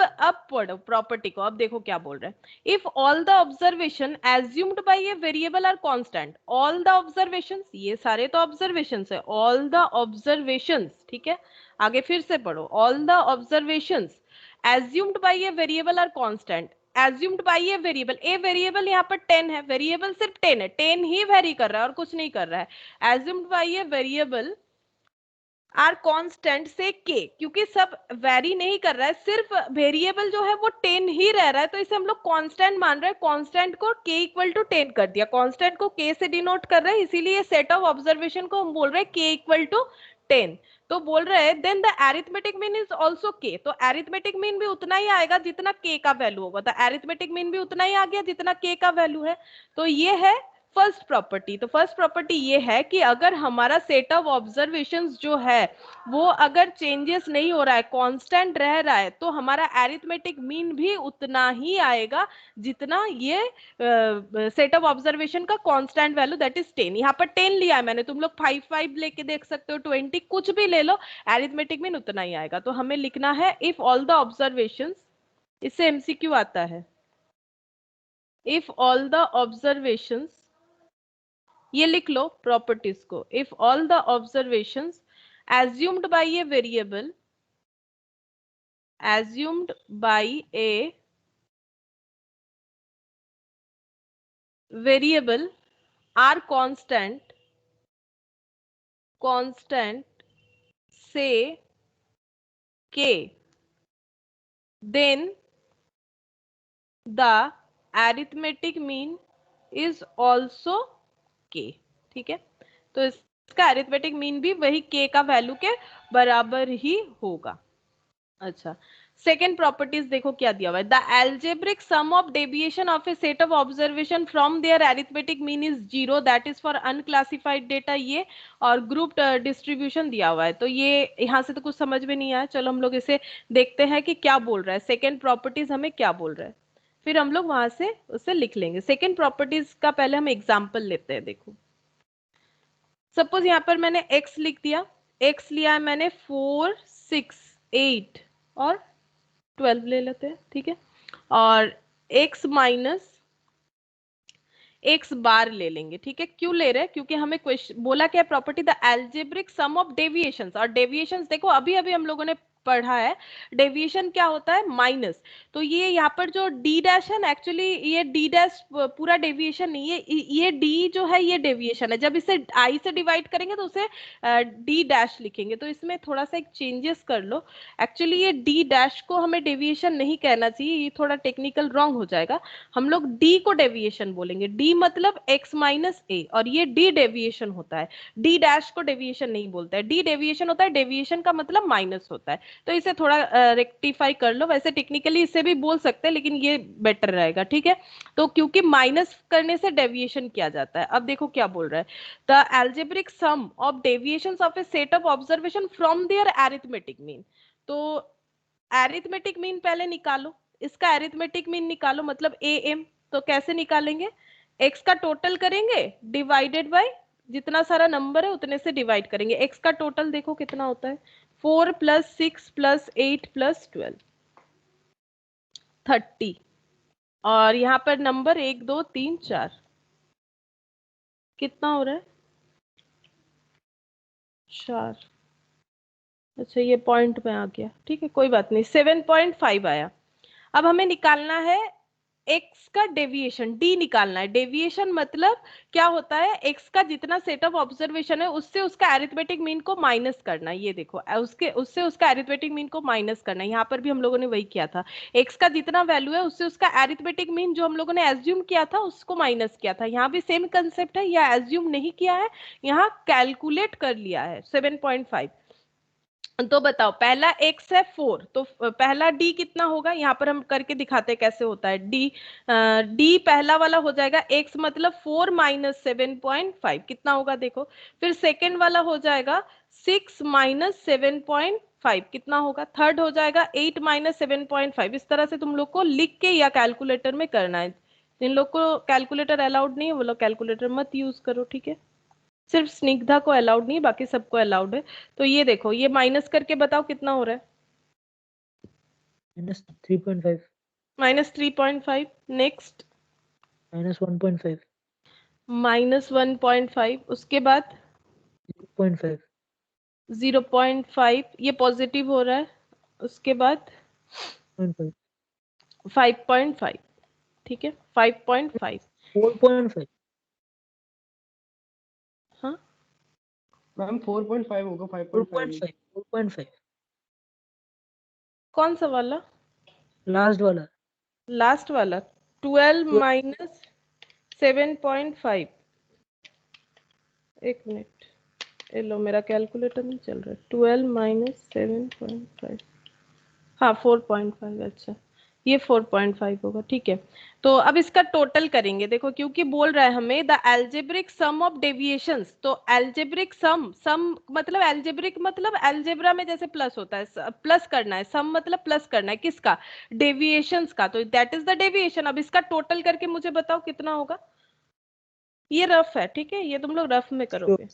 पढ़ो प्रॉपर्टी को। अब देखो क्या बोल रहे हैं, if all the observation assumed by a variable are constant, all the observations, ये सारे तो ऑब्जर्वेशंस है, ऑल द ऑब्जर्वेशंस, ठीक है। आगे फिर से पढ़ो, all the observations assumed by a variable are constant, assumed by a variable, a variable यहाँ पर 10 है, वेरिएबल सिर्फ 10 है, 10 ही वेरी कर रहा है और कुछ नहीं कर रहा है। Assumed by a variable are constant say k, क्योंकि सब वेरी नहीं कर रहा है, सिर्फ वेरिएबल जो है वो 10 ही रह रहा है, तो इसे हम लोग कांस्टेंट मान रहे हैं। कांस्टेंट को k इक्वल टू 10 कर दिया, कांस्टेंट को k से डिनोट कर रहे हैं, इसीलिए सेट ऑफ ऑब्जर्वेशन को हम बोल रहे हैं k इक्वल टू 10। तो बोल रहे हैं then the arithmetic mean is also k, तो एरिथमेटिक मीन भी उतना ही आएगा जितना k का वैल्यू होगा, तो एरिथमेटिक मीन भी उतना ही आ गया जितना k का वैल्यू है। तो ये है फर्स्ट प्रॉपर्टी। तो फर्स्ट प्रॉपर्टी ये है कि अगर हमारा सेट ऑफ ऑब्जर्वेशंस जो है वो अगर चेंजेस नहीं हो रहा है, कांस्टेंट रह रहा है, तो हमारा एरिथमेटिक मीन भी उतना ही आएगा जितना ये सेट ऑफ ऑब्जर्वेशन का कांस्टेंट वैल्यू, दैट इज 10। यहाँ पर 10 लिया है मैंने, तुम लोग 5 5 लेके देख सकते हो, 20 कुछ भी ले लो, एरिथमेटिक मीन उतना ही आएगा। तो हमें लिखना है इफ ऑल द ऑब्जर्वेशंस, इससे एमसीक्यू आता है, इफ ऑल द ऑब्जर्वेशंस, ये लिख लो प्रॉपर्टीज को, if all the observations assumed by a variable assumed by a variable are constant say k, then the arithmetic mean is also k। ठीक है, तो इसका अरिथमेटिक मीन भी वही k का वैल्यू के बराबर ही होगा। अच्छा, सेकेंड प्रॉपर्टीज देखो क्या दिया हुआ है। The algebraic sum of deviation of a set of observation from their arithmetic mean is 0, that is for unclassified data. ये और ग्रुप डिस्ट्रीब्यूशन दिया हुआ है, तो ये यहाँ से तो कुछ समझ में नहीं आया। चलो हम लोग इसे देखते हैं कि क्या बोल रहा है, सेकेंड प्रॉपर्टीज हमें क्या बोल रहा है, फिर हम लोग वहां से उसे लिख लेंगे। सेकेंड प्रॉपर्टीज का पहले हम एग्जाम्पल लेते हैं। देखो सपोज यहाँ पर मैंने x लिख दिया, x लिया है मैंने 4, 6, 8 और 12 ले लेते हैं, ठीक है, और x माइनस x बार ले लेंगे। ठीक है, क्यों ले रहे हैं, क्योंकि हमें क्वेश्चन बोला क्या property the algebraic sum of deviations, और डेविएशंस देखो अभी अभी हम लोगों ने पढ़ा है, डेविएशन क्या होता है माइनस। तो ये यहाँ पर जो डी डैश है ना, एक्चुअली ये डी डैश पूरा डेविएशन नहीं है, ये डी जो है ये डेविएशन है। जब इसे आई से डिवाइड करेंगे तो उसे डी डैश लिखेंगे, तो इसमें थोड़ा सा एक चेंजेस कर लो। एक्चुअली ये डी डैश को हमें डेविएशन नहीं कहना चाहिए, ये थोड़ा टेक्निकल रॉन्ग हो जाएगा। हम लोग डी को डेविएशन बोलेंगे, डी मतलब x माइनस ए, और ये डी डेविएशन होता है, डी डैश को डेविएशन नहीं बोलता है। डी डेविएशन होता है, डेविएशन का मतलब माइनस होता है, तो इसे थोड़ा रेक्टिफाई कर लो। वैसे टेक्निकली इसे भी बोल सकते हैं, लेकिन ये बेटर रहेगा। ठीक है, तो क्योंकि माइनस करने से डेविएशन किया जाता है। अब देखो क्या बोल रहा है, the algebraic sum of deviations of a set of observation from their arithmetic mean. तो अरिथमेटिक मीन पहले निकालो, इसका अरिथमेटिक मीन निकालो, मतलब am। तो कैसे निकालेंगे, x का टोटल करेंगे डिवाइडेड बाय जितना सारा नंबर है उतने से डिवाइड करेंगे। x का टोटल देखो कितना होता है, 4 + 6 + 8 + 12 30, और यहाँ पर नंबर 1 2 3 4 कितना हो रहा है 4। अच्छा ये पॉइंट में आ गया, ठीक है कोई बात नहीं, 7.5 आया। अब हमें निकालना है x का डेविएशन, d निकालना है। डेविएशन मतलब क्या होता है, x का जितना सेट ऑफ ऑब्जर्वेशन है उससे उसका अरिथमेटिक मीन को माइनस करना है। ये देखो उससे उसका अरिथमेटिक मीन को माइनस करना है। यहाँ पर भी हम लोगों ने वही किया था, x का जितना वैल्यू है उससे उसका अरिथमेटिक मीन जो हम लोगों ने एज्यूम किया था उसको माइनस किया था। यहाँ भी सेम कंसेप्ट है, या एज्यूम नहीं किया है, यहाँ कैलकुलेट कर लिया है 7.5। तो बताओ पहला x है 4, तो पहला d कितना होगा, यहाँ पर हम करके दिखाते हैं कैसे होता है। d पहला वाला हो जाएगा x मतलब 4 - 7.5 कितना होगा देखो। फिर सेकंड वाला हो जाएगा 6 - 7.5 कितना होगा। थर्ड हो जाएगा 8 - 7.5। इस तरह से तुम लोग को लिख के या कैलकुलेटर में करना है। जिन लोग को कैलकुलेटर अलाउड नहीं है वो लोग कैलकुलेटर मत यूज करो, ठीक है। सिर्फ स्निग्धा को अलाउड नहीं, बाकी सबको अलाउड है। तो ये देखो, ये माइनस करके बताओ कितना हो रहा है, -3.5 -3.5। नेक्स्ट -1.5 -1.5, उसके बाद 0.5 0.5, ये पॉजिटिव हो रहा है। उसके बाद 0.5 5.5, ठीक है 5.5। 4.5 हाँ मैम 4.5 होगा, 5.5 4.5 कौन सा वाला, लास्ट वाला लास्ट वाला 12 - 7.5। एक मिनट, ये लो मेरा कैलकुलेटर नहीं चल रहा है। 12 - 7.5, हाँ 4.5। अच्छा ये 4.5 होगा, ठीक है। तो अब इसका टोटल करेंगे, देखो क्योंकि बोल रहा है हमें the algebraic sum of deviations. तो एल्जेब्रिक सम मतलब एल्जेब्रिक मतलब एल्जेब्रा में जैसे प्लस होता है, प्लस करना है, सम मतलब प्लस करना है किसका, डेविएशंस का, तो दैट इज द डेविएशन। अब इसका टोटल करके मुझे बताओ कितना होगा। ये रफ है, ठीक है, ये तुम लोग रफ में करोगे।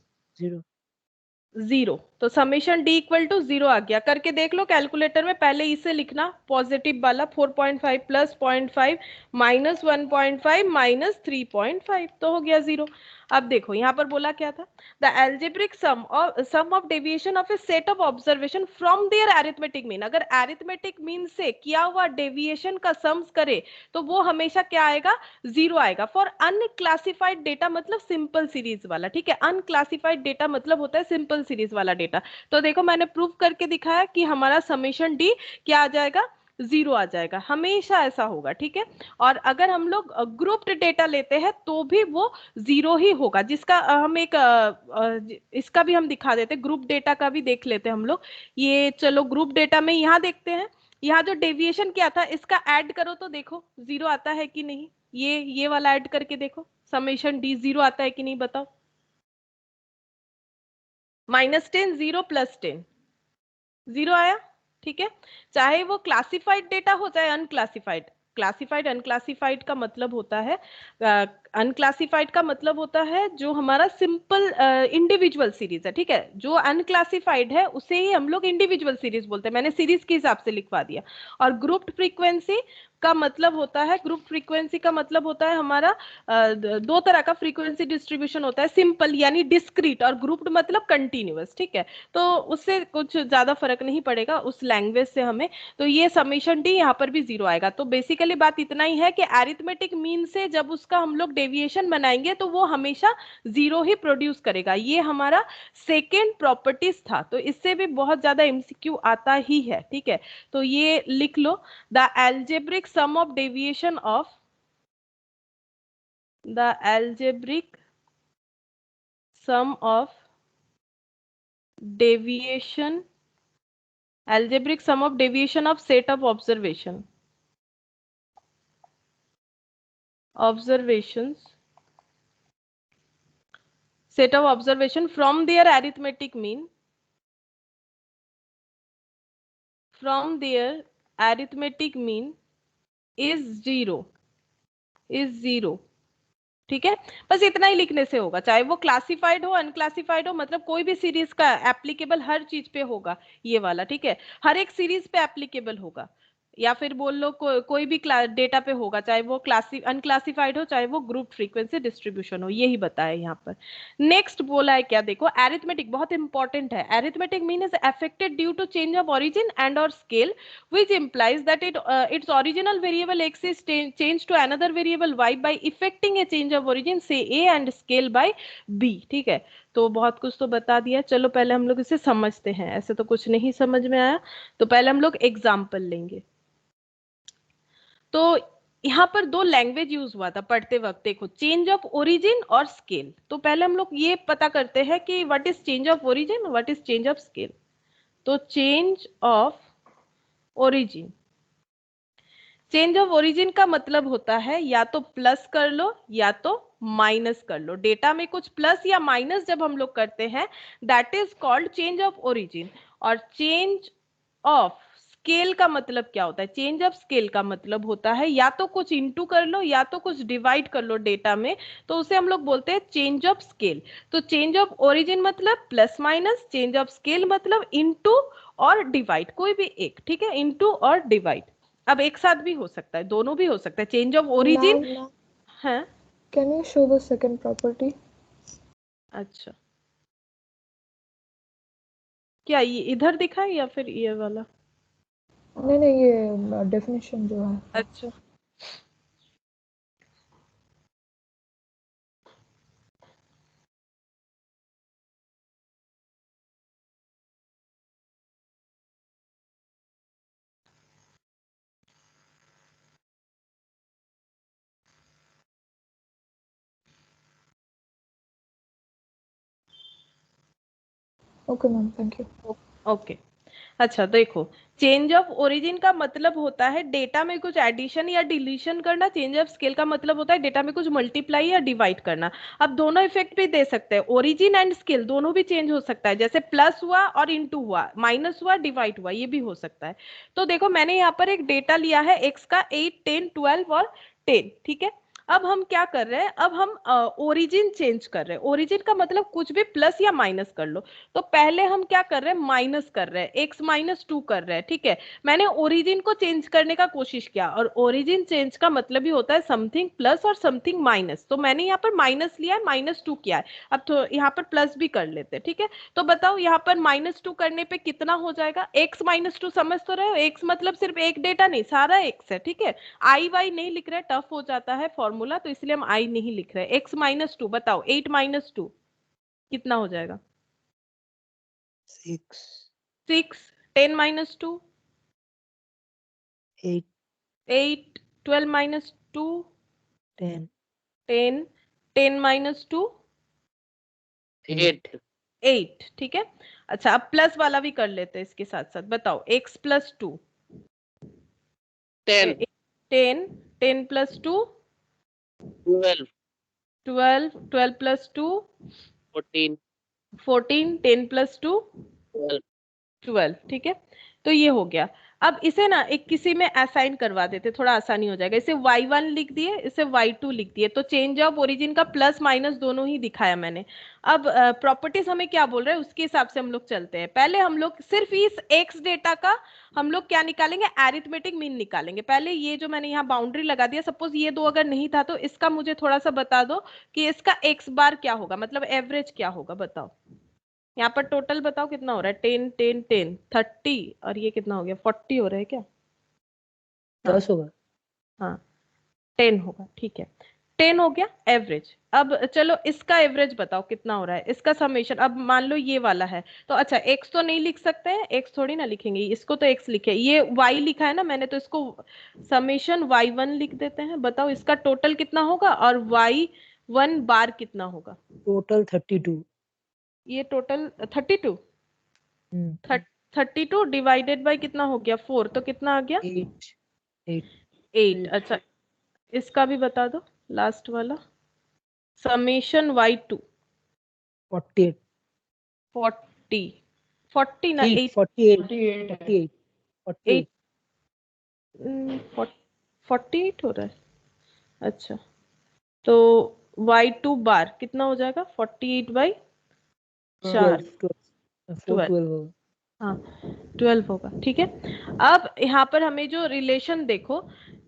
0, तो समेशन d = 0 आ गया। करके देख लो कैलकुलेटर में, पहले इसे लिखना पॉजिटिव वाला 4.5 + 0.5 - 1.5 - 3.5, तो हो गया 0। अब देखो यहाँ पर बोला क्या था, the algebraic sum of deviation of a set of observation from their arithmetic mean. अगर एरिथमेटिक मीन से किया हुआ डेविएशन का सम्स करे तो वो हमेशा क्या आएगा, 0 आएगा। फॉर अनक्लासिफाइड डेटा मतलब सिंपल सीरीज वाला, ठीक है, अनक्लासिफाइड डेटा मतलब होता है सिंपल सीरीज वाला डेटा। तो देखो मैंने प्रूव करके दिखाया कि हमारा समेशन डी क्या आ जाएगा, 0 आ जाएगा, हमेशा ऐसा होगा, ठीक है। और अगर हम लोग ग्रुप्ड डेटा लेते हैं तो भी वो 0 ही होगा, जिसका हम एक इसका भी हम दिखा देते हैं, ग्रुप डेटा का भी देख लेते हैं हम लोग। ये चलो ग्रुप डेटा में यहाँ देखते हैं, यहाँ जो डेविएशन क्या था इसका ऐड करो तो देखो 0 आता है कि नहीं, ये वाला ऐड करके देखो, समेशन डी 0 आता है कि नहीं बताओ। -10 0 + 10 0 आया, ठीक है। चाहे वो क्लासिफाइड डेटा हो चाहे अनक्लासिफाइड, क्लासिफाइड अनक्लासिफाइड का मतलब होता है, अनक्लासिफाइड का मतलब होता है जो हमारा सिंपल इंडिविजुअल सीरीज है, ठीक है। जो अनक्लासिफाइड है उसे ही हम लोग इंडिविजुअल सीरीज बोलते हैं, मैंने सीरीज के हिसाब से लिखवा दिया। और ग्रुप्ड फ्रीक्वेंसी का मतलब होता है, ग्रुप फ्रीक्वेंसी का मतलब होता है हमारा दो तरह का फ्रीक्वेंसी डिस्ट्रीब्यूशन होता है, सिंपल यानी डिस्क्रीट, और ग्रुप्ड मतलब कंटिन्यूअस, ठीक है। तो उससे कुछ ज्यादा फर्क नहीं पड़ेगा उस लैंग्वेज से हमें। तो ये समेशन डी यहाँ पर भी 0 आएगा। तो बेसिकली बात इतना ही है कि एरिथमेटिक मीन से जब उसका हम लोग डेविएशन बनाएंगे तो वो हमेशा 0 ही प्रोड्यूस करेगा। ये हमारा सेकेंड प्रॉपर्टीज था, तो इससे भी बहुत ज्यादा एमसीक्यू आता ही है, ठीक है। तो ये लिख लो, the algebraic sum of deviation of the algebraic sum of deviation, algebraic sum of deviation of set of observations set of observation from their arithmetic mean, from their arithmetic mean is 0, ठीक है। बस इतना ही लिखने से होगा, चाहे वो क्लासिफाइड हो अनक्लासिफाइड हो, मतलब कोई भी सीरीज का एप्लीकेबल हर चीज पे होगा ये वाला, ठीक है। हर एक सीरीज पे एप्लीकेबल होगा, या फिर बोल लो कोई भी डेटा पे होगा, चाहे वो अनक्लासिफाइड हो चाहे वो ग्रुप फ्रीक्वेंसी डिस्ट्रीब्यूशन हो, यही बताया यहाँ पर। नेक्स्ट बोला है क्या, देखो एरिथमेटिक बहुत इंपॉर्टेंट है। Arithmetic mean is affected due to change of origin and और scale which implies that its original variable x is changed to another variable y by effecting a change of origin say a and scale by b, ठीक है। तो बहुत कुछ तो बता दिया, चलो पहले हम लोग इसे समझते हैं, ऐसे तो कुछ नहीं समझ में आया, तो पहले हम लोग एग्जाम्पल लेंगे। तो यहाँ पर दो लैंग्वेज यूज हुआ था पढ़ते वक्त, देखो चेंज ऑफ ओरिजिन और स्केल। तो पहले हम लोग ये पता करते हैं कि what is change of origin, what is change of scale. तो change of origin, change of origin का मतलब होता है या तो प्लस कर लो या तो माइनस कर लो। डेटा में कुछ प्लस या माइनस जब हम लोग करते हैं that is called change of origin. और चेंज ऑफ स्केल का मतलब क्या होता है, चेंज ऑफ स्केल का मतलब होता है या तो कुछ इंटू कर लो या तो कुछ डिवाइड कर लो डेटा में, तो उसे हम लोग बोलते हैं चेंज ऑफ स्केल। तो चेंज ऑफ ओरिजिन मतलब plus minus, change of scale मतलब इंटू और डिवाइड, कोई भी एक, ठीक है, इंटू और डिवाइड। अब एक साथ भी हो सकता है, दोनों भी हो सकता है, चेंज ऑफ ओरिजिन है। Can you show the second property? अच्छा, क्या ये इधर दिखा है या फिर ये वाला? नहीं नहीं, ये डेफिनेशन जो है। अच्छा, okay ma'am, thank you. Okay. अच्छा देखो, चेंज ऑफ ओरिजिन का मतलब होता है डेटा में कुछ एडिशन या डिलीशन करना, चेंज ऑफ स्केल का मतलब होता है डेटा में कुछ मल्टीप्लाई या डिवाइड करना। अब दोनों इफेक्ट भी दे सकते हैं, ओरिजिन एंड स्केल दोनों भी चेंज हो सकता है, जैसे प्लस हुआ और इंटू हुआ, माइनस हुआ डिवाइड हुआ, ये भी हो सकता है। तो देखो मैंने यहाँ पर एक डेटा लिया है एक्स का 8 10 12 और 10, ठीक है। अब हम क्या कर रहे हैं, अब हम ओरिजिन चेंज कर रहे हैं। ओरिजिन का मतलब कुछ भी प्लस या माइनस कर लो। तो पहले हम क्या कर रहे हैं, माइनस कर रहे हैं, x माइनस 2 कर रहे हैं, ठीक है। मैंने ओरिजिन को चेंज करने का कोशिश किया, और ओरिजिन चेंज का मतलब ही होता है समथिंग प्लस और समथिंग माइनस। तो मैंने यहाँ पर माइनस लिया है, -2 किया है। अब तो यहाँ पर प्लस भी कर लेते हैं, ठीक है। तो बताओ यहाँ पर -2 करने पे कितना हो जाएगा, x -2 समझ तो रहे हो, x मतलब सिर्फ एक डेटा नहीं, सारा x है, ठीक है। आई वाई नहीं लिख रहे, टफ हो जाता है फॉर्मूला, तो इसलिए हम आई नहीं लिख रहे। x -2 बताओ, 8 -2 कितना हो जाएगा? 6 6। 10 -2 8 8। 12 -2 10 10। 10 -2 8 8, ठीक है। अच्छा, अब प्लस वाला भी कर लेते हैं इसके साथ साथ। बताओ x +2 10 10। 10 +2 12 12। 12 +2 14 14। 10 +2 12 12, ठीक है। तो ये हो गया। अब इसे ना एक किसी में असाइन करवा देते, थोड़ा आसानी हो जाएगा। इसे y1 लिख दिए, इसे y2 लिख दिए, तो चेंज ऑफ ओरिजिन का प्लस माइनस दोनों ही दिखाया मैंने। अब प्रॉपर्टीज हमें क्या बोल रहे हैं उसके हिसाब से हम लोग चलते हैं। पहले हम लोग सिर्फ इस x डेटा का हम लोग क्या निकालेंगे, एरिथमेटिक मीन निकालेंगे। पहले ये जो मैंने यहाँ बाउंड्री लगा दिया, सपोज ये दो अगर नहीं था तो इसका मुझे थोड़ा सा बता दो कि इसका x बार क्या होगा, मतलब एवरेज क्या होगा, बताओ। यहाँ पर टोटल बताओ कितना हो रहा है, 10 10 10 30, और ये कितना हो गया, 40 हो रहा है क्या? हाँ 10 होगा। हाँ 10 होगा, ठीक है। 10 हो गया एवरेज। अब चलो इसका एवरेज बताओ कितना हो रहा है, इसका समेशन। अब मान लो ये वाला है, तो अच्छा x तो नहीं लिख सकते हैं, x थोड़ी ना लिखेंगे, इसको तो x लिखे, ये y लिखा है ना मैंने, तो इसको समेशन y1 लिख देते हैं। बताओ इसका टोटल कितना होगा और y1 बार कितना होगा। टोटल 32। ये टोटल 32। हम्म 32 डिवाइडेड बाय कितना हो गया, 4, तो कितना आ गया, 8 8 8। अच्छा इसका भी बता दो, लास्ट वाला समेशन y2। 48 40। 40 ना 8 8। 48 48 है। 48 8 48 48 हो रहा है। अच्छा तो y2 बार कितना हो जाएगा, 48 बाई 4। 12 4 12। 12 होगा। हाँ 12 होगा, ठीक है। अब यहाँ पर हमें जो रिलेशन देखो,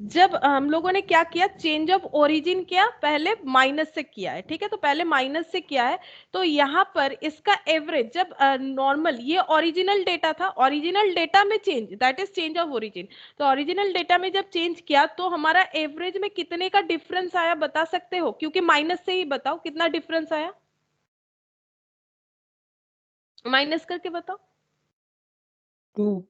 जब हम लोगों ने क्या किया, चेंज ऑफ ओरिजिन किया, पहले माइनस से किया है, ठीक है। तो पहले माइनस से किया है, तो यहाँ पर इसका एवरेज जब नॉर्मल, ये ओरिजिनल डेटा था, ओरिजिनल डेटा में change, that is change of origin. तो ओरिजिनल डेटा में जब चेंज किया तो हमारा एवरेज में कितने का डिफरेंस आया बता सकते हो, क्योंकि माइनस से ही बताओ कितना डिफरेंस आया, माइनस करके बताओ। 2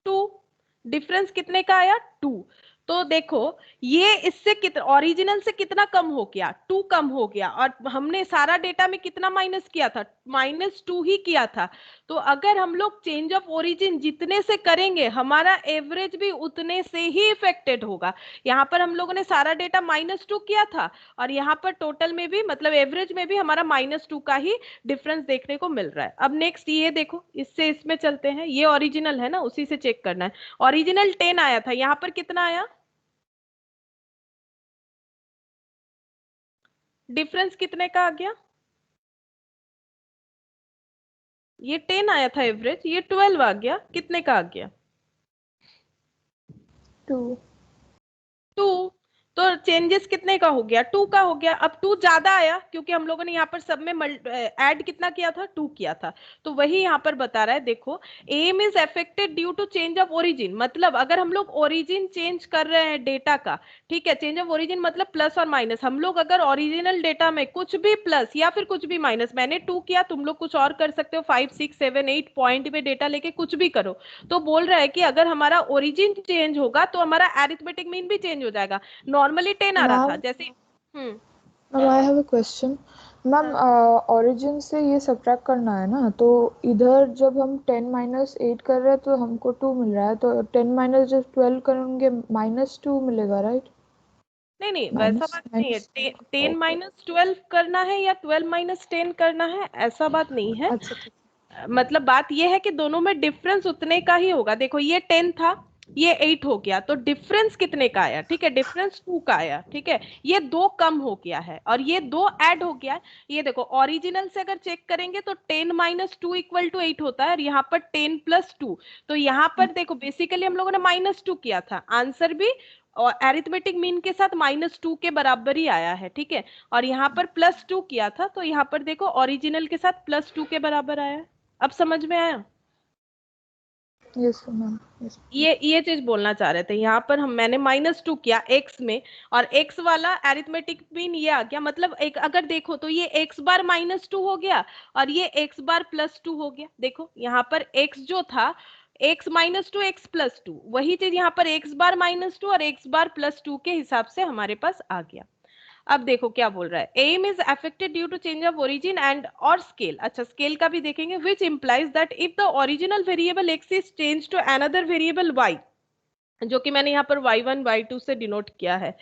2। डिफरेंस कितने का आया, 2। तो देखो ये इससे कितना, ओरिजिनल से कितना कम हो गया, 2 कम हो गया, और हमने सारा डेटा में कितना माइनस किया था, -2 ही किया था। तो अगर हम लोग चेंज ऑफ ओरिजिन जितने से करेंगे हमारा एवरेज भी उतने से ही इफेक्टेड होगा। यहाँ पर हम लोगों ने सारा डेटा -2 किया था, और यहाँ पर टोटल में भी मतलब एवरेज में भी हमारा -2 का ही डिफरेंस देखने को मिल रहा है। अब नेक्स्ट ये देखो, इससे इसमें चलते हैं, ये ओरिजिनल है ना, उसी से चेक करना है। ओरिजिनल 10 आया था, यहाँ पर कितना आया, डिफरेंस कितने का आ गया, ये 10 आया था एवरेज, ये 12 आ गया, कितने का आ गया, 2 2। तो चेंजेस कितने का हो गया, 2 का हो गया। अब 2 ज्यादा आया क्योंकि हम लोगों ने यहाँ पर सब में ऐड कितना किया था, 2 किया था। तो वही यहाँ पर बता रहा है, देखो m is affected due to change of origin. मतलब अगर हम लोग ओरिजिन चेंज कर रहे हैं डेटा का, ठीक है, चेंज ऑफ ओरिजिन मतलब प्लस और माइनस, हम लोग अगर ओरिजिनल डेटा में कुछ भी प्लस या फिर कुछ भी माइनस, मैंने 2 किया, तुम लोग कुछ और कर सकते हो, 5 6 7 8 पॉइंट में डेटा लेके कुछ भी करो। तो बोल रहा है कि अगर हमारा ओरिजिन चेंज होगा तो हमारा अरिथमेटिक मीन भी चेंज हो जाएगा। नॉर्मली 10 आ रहा था, मैम जैसे ma'am I have a question. Ma'am origin से ये सब्ट्रैक्ट करना है ना, तो इधर जब हम 10 - 8 कर रहे हैं तो हमको 2 मिल रहा है, तो 10 जब 12 करेंगे -2 मिलेगा, राइट? नहीं नहीं वैसा बात नहीं है, 10 ओके, -12 करना है या 12 - 10 करना है, ऐसा बात नहीं है। अच्छा ठीक। मतलब बात ये है कि दोनों में डिफरेंस उतने का ही होगा। देखो ये 10 था, ये 8 हो गया, तो डिफरेंस कितने का आया? ठीक है, डिफरेंस 2 का आया। ठीक है, ये 2 कम हो गया है और ये 2 ऐड हो गया है। ये देखो ओरिजिनल से अगर चेक करेंगे तो 10 माइनस 2 इक्वल टू 8 होता है और यहाँ पर 10 प्लस 2। तो यहाँ पर देखो बेसिकली हम लोगों ने -2 किया था, आंसर भी और एरिथमेटिक मीन के साथ -2 के बराबर ही आया है। ठीक है, और यहाँ पर +2 किया था तो यहाँ पर देखो ओरिजिनल के साथ +2 के बराबर आया। अब समझ में आया? Yes ma'am, yes. ये चीज बोलना चाह रहे थे। यहाँ पर मैंने -2 किया x में और x वाला एरिथमेटिक मीन ये आ गया, मतलब एक अगर देखो तो ये x बार -2 हो गया और ये x बार +2 हो गया। देखो यहाँ पर x जो था x -2 x +2, वही चीज यहाँ पर x बार -2 और x बार +2 के हिसाब से हमारे पास आ गया। अब देखो क्या बोल रहा है, m is affected due to change of origin and और स्केल। अच्छा, स्केल का भी देखेंगे, which implies that if the original variable x is change to another variable y, जो कि मैंने यहाँ पर y1 y2 से डिनोट किया है,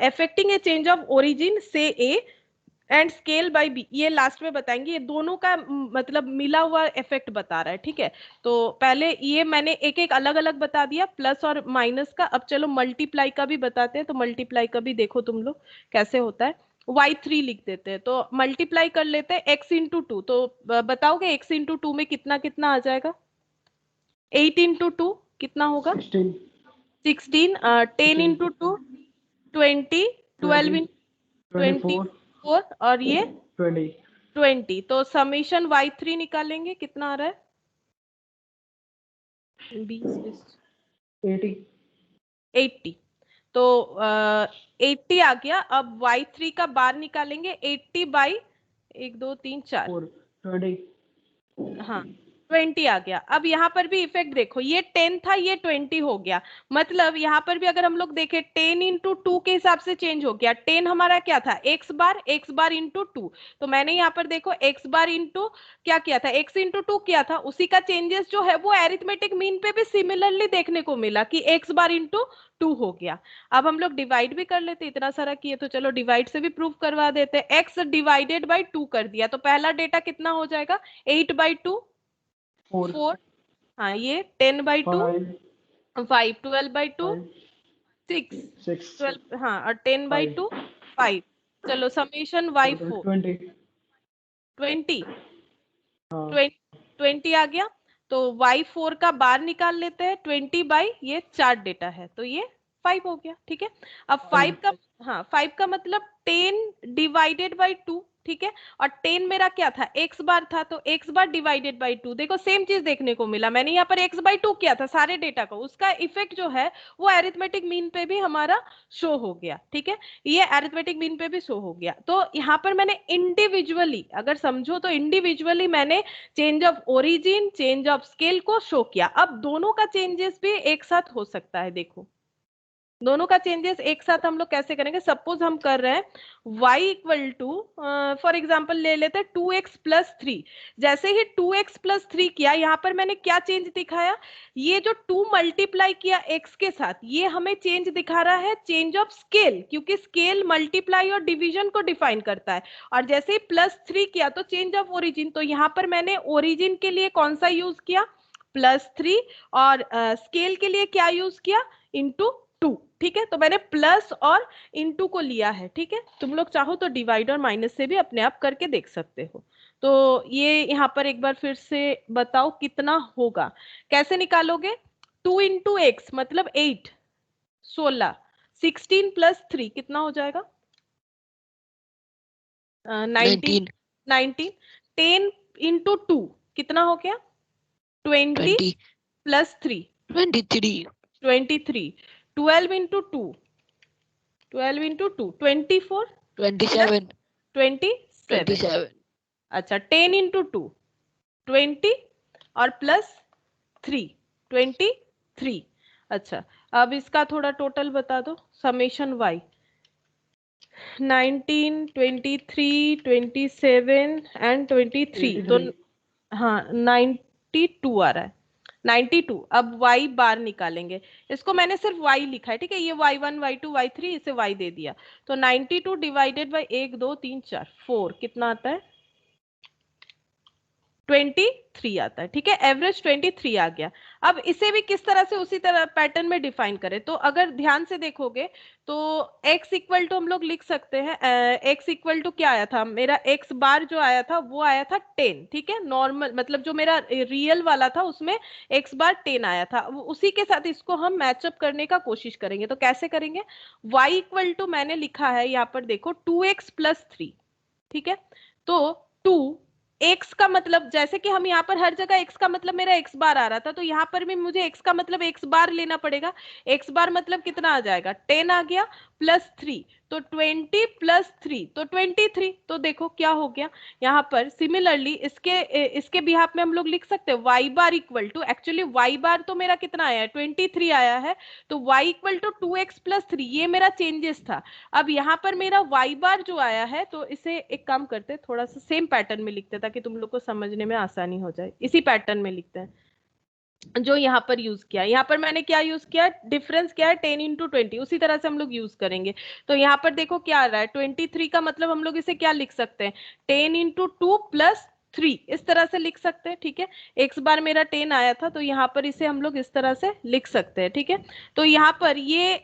affecting a change of origin से a and scale by b, ये लास्ट में बताएंगे। ये दोनों का मतलब मिला हुआ इफेक्ट बता रहा है। ठीक है, तो पहले ये मैंने एक एक अलग अलग बता दिया, प्लस और माइनस का। अब चलो मल्टीप्लाई का भी बताते हैं, तो मल्टीप्लाई का भी देखो तुम लोग कैसे होता है। y3 लिख देते हैं, तो मल्टीप्लाई कर लेते हैं x इंटू 2। तो बताओगे x इंटू 2 में कितना कितना आ जाएगा? 8 इंटू 2 कितना होगा? 16 16। 10 इंटू 2 20, 12 इंटू 24 24 और ये 20 20। तो समेशन y3 निकालेंगे, कितना आ रहा है? 80 80। तो 80 आ गया। अब y3 का बार निकालेंगे, 80 बाई 1 2 3 4, 4 20 हाँ 20 आ गया। अब यहाँ पर भी इफेक्ट देखो, ये 10 था, ये 20 हो गया। मतलब यहाँ पर भी अगर हम लोग देखें 10 इंटू 2 के हिसाब से चेंज हो गया। 10 हमारा क्या था? x bar into 2। तो मैंने यहाँ पर देखो x बार इंटू क्या किया था? x इंटू 2 किया था, उसी का चेंजेस जो है वो एरिथमेटिक मीन पे भी सिमिलरली देखने को मिला कि x बार इंटू 2 हो गया। अब हम लोग डिवाइड भी कर लेते, इतना सारा किए तो चलो डिवाइड से भी प्रूव करवा देते। x डिवाइडेड बाई 2 कर दिया, तो पहला डेटा कितना हो जाएगा? 8/2 4। हाँ, ये 10/2 5, 12/2 6 12, हाँ और 10/2 5। चलो समेशन y4 20 20 आ गया। तो y4 का बार निकाल लेते हैं, 20 बाई ये 4 डेटा है तो ये 5 हो गया। ठीक है, अब 5 का, हाँ 5 का मतलब 10 डिवाइडेड बाई 2। ठीक है, और 10 मेरा क्या था? x बार था, तो x बार डिवाइडेड बाई 2। देखो सेम चीज देखने को मिला, मैंने यहाँ पर x/2 किया था सारे डेटा को, उसका इफेक्ट जो है वो एरिथमेटिक मीन पे भी हमारा शो हो गया। ठीक है, ये एरिथमेटिक मीन पे भी शो हो गया। तो यहाँ पर मैंने इंडिविजुअली, अगर समझो तो इंडिविजुअली मैंने change of origin, change of scale को शो किया। अब दोनों का चेंजेस भी एक साथ हो सकता है। देखो दोनों का चेंजेस एक साथ हम लोग कैसे करेंगे? सपोज हम कर रहे हैं y equal to, for example ले लेते हैं 2x प्लस 3। जैसे ही 2x प्लस 3 किया, यहाँ पर मैंने क्या चेंज दिखाया? ये जो 2 मल्टीप्लाई किया x के साथ, ये हमें चेंज दिखा रहा है चेंज ऑफ स्केल, क्योंकि स्केल मल्टीप्लाई और डिवीजन को डिफाइन करता है। और जैसे ही +3 किया तो चेंज ऑफ ओरिजिन, तो यहाँ पर मैंने ओरिजिन के लिए कौन सा यूज किया? +3, और स्केल के लिए क्या यूज किया? *2। ठीक है, तो मैंने प्लस और इनटू को लिया है। ठीक है, तुम लोग चाहो तो डिवाइड और माइनस से भी अपने आप करके देख सकते हो। तो ये यहाँ पर एक बार फिर से बताओ कितना होगा, कैसे निकालोगे? 2 इंटू एक्स मतलब 8, 16, 16 प्लस 3 कितना हो जाएगा? 19, 19। 10 इंटू 2 कितना हो गया? 20 प्लस 3 23। 12 into 2 12 into 2 24 27। अच्छा, 10 इंटू 2 20 और प्लस 3 23। अच्छा, अब इसका थोड़ा टोटल बता दो, समेशन y 19 23 27 एंड 23, तो हाँ 92 आ रहा है। 92। अब y बार निकालेंगे, इसको मैंने सिर्फ y लिखा है। ठीक है, ये y1 y2 y3, इसे y दे दिया। तो 92 डिवाइडेड बाई 1 2 3 4 4 कितना आता है? 23 आता है, ठीक है, एवरेज 23 आ गया। अब इसे भी किस तरह से उसी तरह पैटर्न में डिफाइन करें, तो अगर ध्यान से देखोगे तो x इक्वल टू हम लोग लिख सकते हैं, x इक्वल टू क्या आया था, मेरा x बार जो आया था वो आया था 10, ठीक है, नॉर्मल मतलब जो मेरा रियल वाला था उसमें x बार 10 आया था, उसी के साथ इसको हम मैचअप करने का कोशिश करेंगे। तो कैसे करेंगे, y इक्वल टू मैंने लिखा है यहाँ पर देखो 2x प्लस 3, ठीक है, तो 2 x का मतलब, जैसे कि हम यहाँ पर हर जगह x का मतलब मेरा x बार आ रहा था, तो यहाँ पर भी मुझे x का मतलब x बार लेना पड़ेगा। x बार मतलब कितना आ जाएगा, 10 आ गया प्लस 3, तो 20 प्लस 3 तो 23। तो देखो क्या हो गया यहाँ पर, सिमिलरली इसके बिहाफ में हम लोग लिख सकते हैं y bar equal to, actually y bar तो मेरा कितना आया है 23 आया है, तो y equal to 2x plus 3, ये मेरा चेंजेस था। अब यहाँ पर मेरा y बार जो आया है, तो इसे एक काम करते हैं, थोड़ा सा सेम पैटर्न में लिखते हैं ताकि तुम लोग को समझने में आसानी हो जाए। इसी पैटर्न में लिखते हैं जो यहाँ पर यूज किया, यहाँ पर मैंने क्या यूज किया, डिफरेंस क्या है 10 इंटू 20, उसी तरह से हम लोग यूज करेंगे। तो यहाँ पर देखो क्या आ रहा है 23 का मतलब हम लोग इसे क्या लिख सकते हैं 10 इंटू 2 प्लस 3, इस तरह से लिख सकते हैं, ठीक है। एक्स बार मेरा 10 आया था, तो यहाँ पर इसे हम लोग इस तरह से लिख सकते हैं, ठीक है। तो यहाँ पर ये